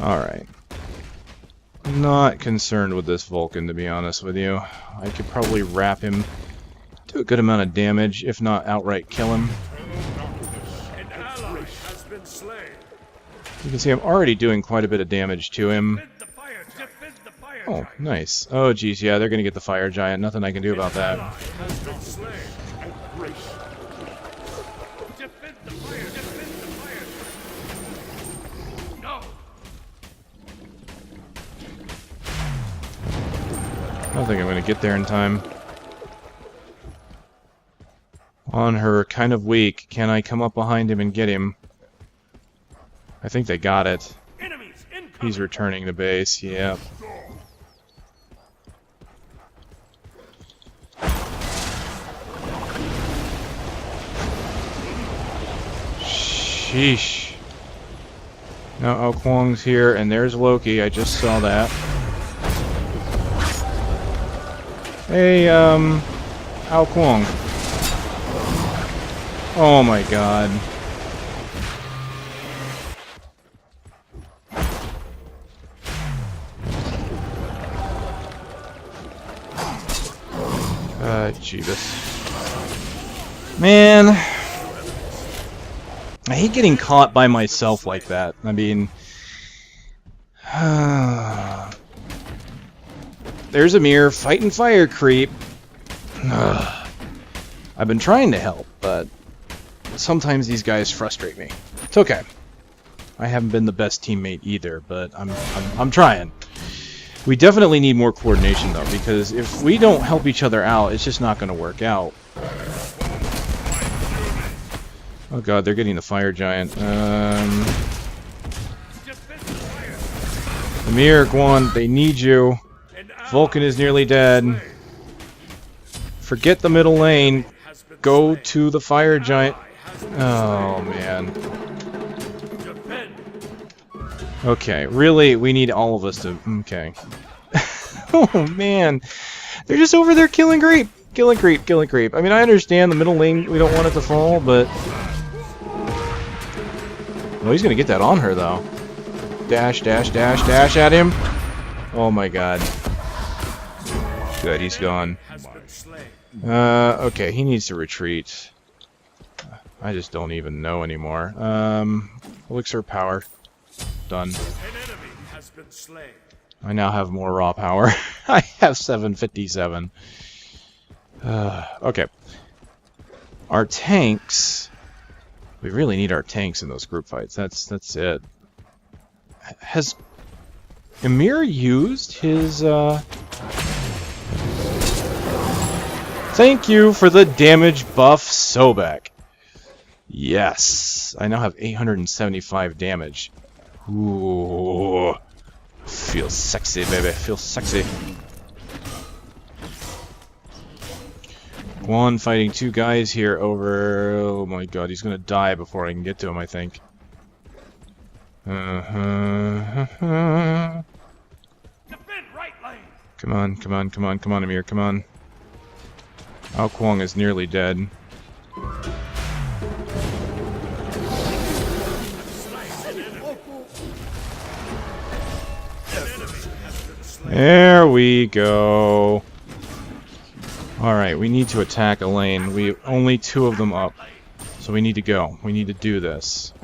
Alright. Not concerned with this Vulcan, to be honest with you. I could probably wrap him, do a good amount of damage, if not outright kill him. An ally has been slain. You can see I'm already doing quite a bit of damage to him. Oh, nice. Oh, geez, yeah, they're gonna get the fire giant. Nothing I can do about that. I don't think I'm gonna get there in time. On her, kind of weak. Can I come up behind him and get him? I think they got it. He's returning to base, yeah. Sheesh. Now Kwong's here, and there's Loki. I just saw that. Hey, Kwong. Oh my god. Jeebus. Man. I hate getting caught by myself like that. I mean... There's a mirror fighting fire creep. I've been trying to help, but sometimes these guys frustrate me. It's okay. I haven't been the best teammate either, but I'm trying. We definitely need more coordination though, because if we don't help each other out, it's just not going to work out. Oh god, they're getting the fire giant. Amir, Guan, they need you. Vulcan is nearly dead. Forget the middle lane. Go to the fire giant. Oh man. Okay, really, we need all of us to... Okay. Oh man. They're just over there killing creep. Killing creep, killing creep. I mean, I understand the middle lane, we don't want it to fall, but... Oh, he's gonna get that on her, though. Dash, dash, dash, dash at him. Oh my god. Good, he's gone. Okay, he needs to retreat. I just don't even know anymore. Elixir power. Done. I now have more raw power. I have 757. Okay. Our tanks... We really need our tanks in those group fights. That's it. Has Emir used his, Thank you for the damage buff, Sobek. Yes. I now have 875 damage. Ooh. Feels sexy, baby. Feels sexy. One fighting 2 guys here over... Oh my god, he's gonna die before I can get to him, I think. Come on, come on, come on, come on, Amir, come on. Ao Kwong is nearly dead. There we go. Alright, we need to attack a lane. We only 2 of them up. So we need to go. We need to do this.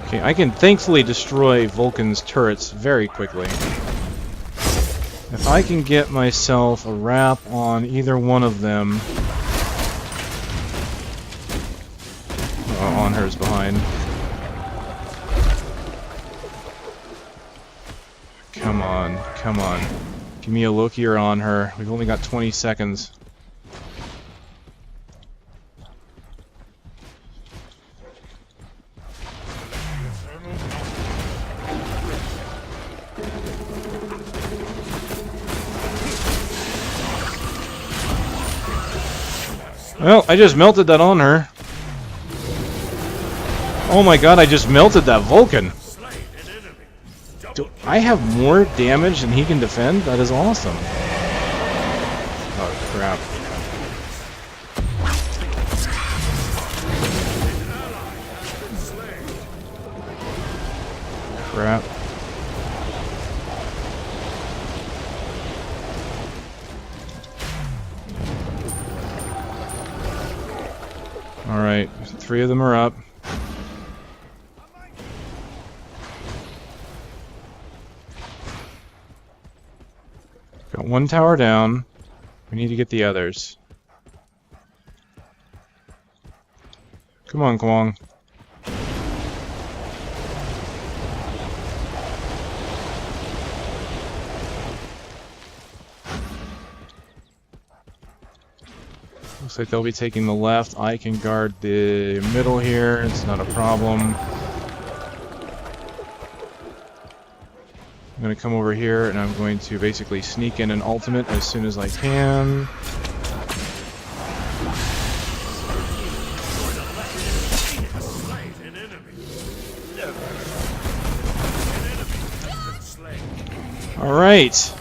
Okay, I can thankfully destroy Vulcan's turrets very quickly. If I can get myself a wrap on either one of them... Oh, on hers behind. Come on, come on. Give me a Loki or on her. We've only got 20 seconds. Well, I just melted that on her. Oh my god, I just melted that Vulcan. Do I have more damage than he can defend? That is awesome. Oh, crap. Crap. Alright, 3 of them are up. Got 1 tower down. We need to get the others. Come on, Kwong. Looks like they'll be taking the left. I can guard the middle here. It's not a problem. I'm going to come over here and I'm going to basically sneak in an ultimate as soon as I can. Alright.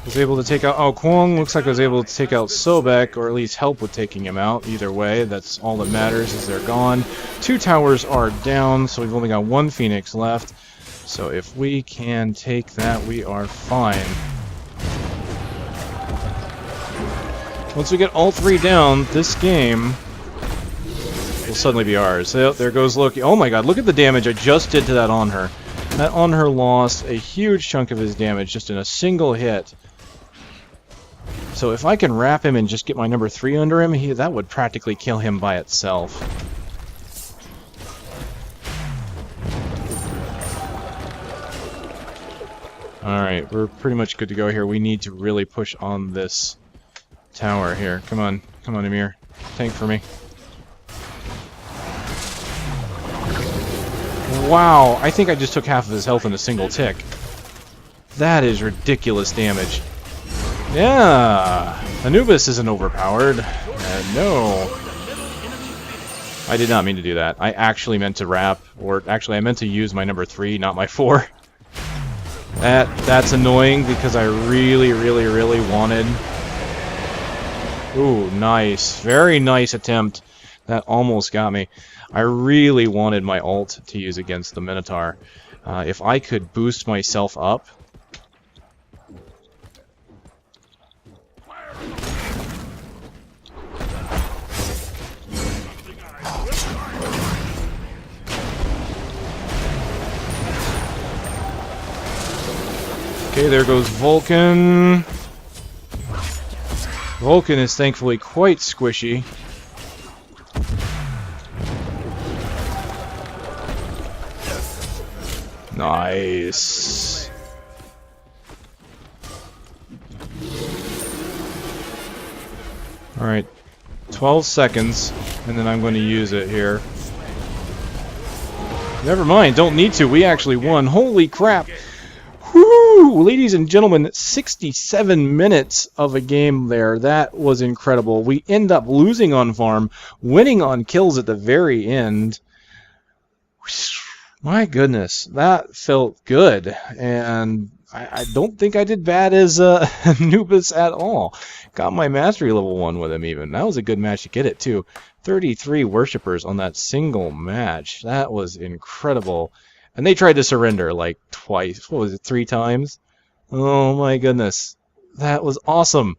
Was able to take out... Oh, Kwong looks like I was able to take out Sobek, or at least help with taking him out. Either way, that's all that matters is they're gone. 2 towers are down, so we've only got 1 Phoenix left. So if we can take that, we are fine. Once we get all 3 down, this game will suddenly be ours. So, there goes Loki. Oh my god, look at the damage I just did to that on her. That on her lost a huge chunk of his damage just in a single hit. So if I can wrap him and just get my number 3 under him, that would practically kill him by itself. Alright, we're pretty much good to go here. We need to really push on this tower here. Come on, Amir. Tank for me. Wow, I think I just took half of his health in a single tick. That is ridiculous damage. Yeah, Anubis isn't overpowered. No. I did not mean to do that. I actually meant to wrap, or actually I meant to use my number 3, not my 4. That's annoying because I really wanted... Ooh, nice. Very nice attempt. That almost got me. I really wanted my ult to use against the Minotaur. If I could boost myself up... Okay, there goes Vulcan. Vulcan is thankfully quite squishy. Nice. Alright, 12 seconds, and then I'm going to use it here. Never mind, don't need to. We actually won. Holy crap! Woo! Ladies and gentlemen, 67 minutes of a game there. That was incredible. We end up losing on farm, winning on kills at the very end. My goodness, that felt good. And I don't think I did bad as Anubis at all. Got my mastery level 1 with him even. That was a good match to get it too. 33 worshippers on that single match. That was incredible. And they tried to surrender like twice. What was it, 3 times? Oh my goodness. That was awesome.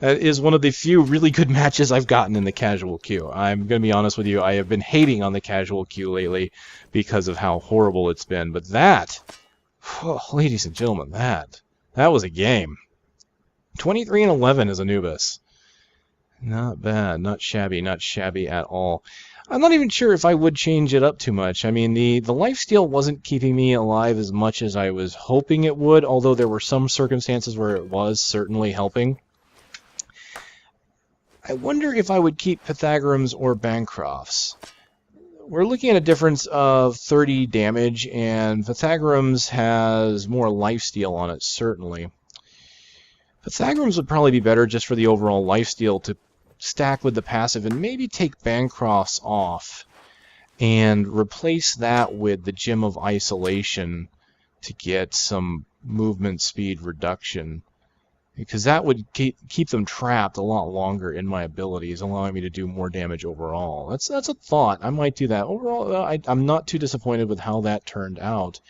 That is one of the few really good matches I've gotten in the casual queue. I'm going to be honest with you, I have been hating on the casual queue lately because of how horrible it's been. But that, oh, ladies and gentlemen, that was a game. 23-11 as Anubis. Not bad, not shabby at all. I'm not even sure if I would change it up too much. I mean, the lifesteal wasn't keeping me alive as much as I was hoping it would, although there were some circumstances where it was certainly helping. I wonder if I would keep Pythagorum's or Bancroft's. We're looking at a difference of 30 damage, and Pythagorum's has more lifesteal on it, certainly. Pythagorum's would probably be better just for the overall lifesteal to stack with the passive and maybe take Bancroft's off and replace that with the Gem of Isolation to get some movement speed reduction, because that would keep them trapped a lot longer in my abilities, allowing me to do more damage overall. That's a thought. I might do that. Overall, I'm not too disappointed with how that turned out,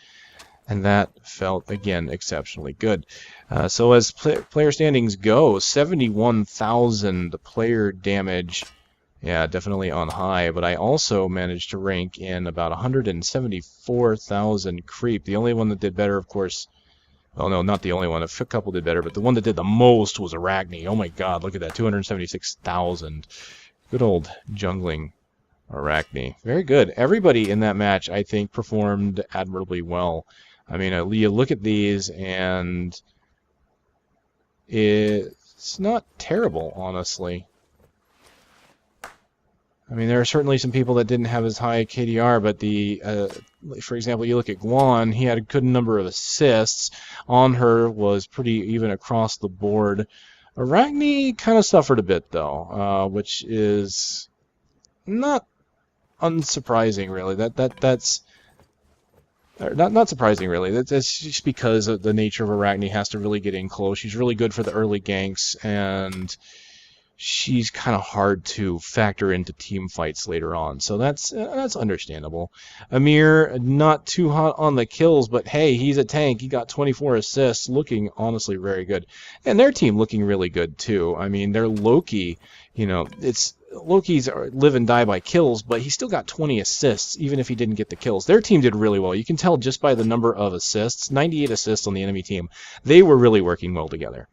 and that felt, again, exceptionally good. So as player standings go, 71,000 player damage. Yeah, definitely on high, but I also managed to rank in about 174,000 creep. The only one that did better, of course, well, no, not the only one. A couple did better, but the one that did the most was Arachne. Oh my god, look at that, 276,000. Good old jungling Arachne. Very good. Everybody in that match, I think, performed admirably well. I mean, you look at these, and it's not terrible, honestly. I mean, there are certainly some people that didn't have as high a KDR, but for example, you look at Guan, he had a good number of assists. On her was pretty even across the board. Arachne kind of suffered a bit, though, which is not unsurprising, really. That's not surprising, really. That's just because of the nature of Arachne has to really get in close. She's really good for the early ganks, and she's kind of hard to factor into team fights later on, so that's understandable. Amir, not too hot on the kills, but hey, he's a tank. He got 24 assists, looking honestly very good. And their team looking really good, too. I mean, their Loki, Loki's live and die by kills, but he still got 20 assists, even if he didn't get the kills. Their team did really well. You can tell just by the number of assists, 98 assists on the enemy team. They were really working well together.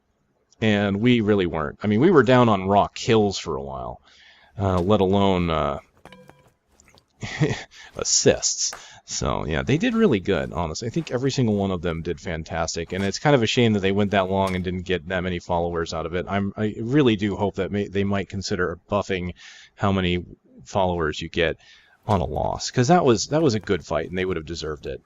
And we really weren't. I mean, we were down on raw kills for a while, let alone assists. So, yeah, they did really good, honestly. I think every single one of them did fantastic, and it's kind of a shame that they went that long and didn't get that many followers out of it. I really do hope that they might consider buffing how many followers you get on a loss, because that was a good fight, and they would have deserved it.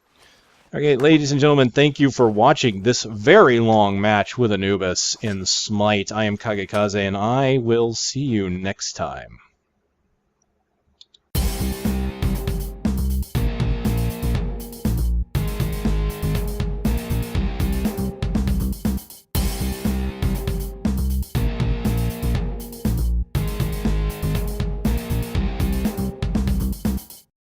Okay, ladies and gentlemen, thank you for watching this very long match with Anubis in Smite. I am KageKaze, and I will see you next time.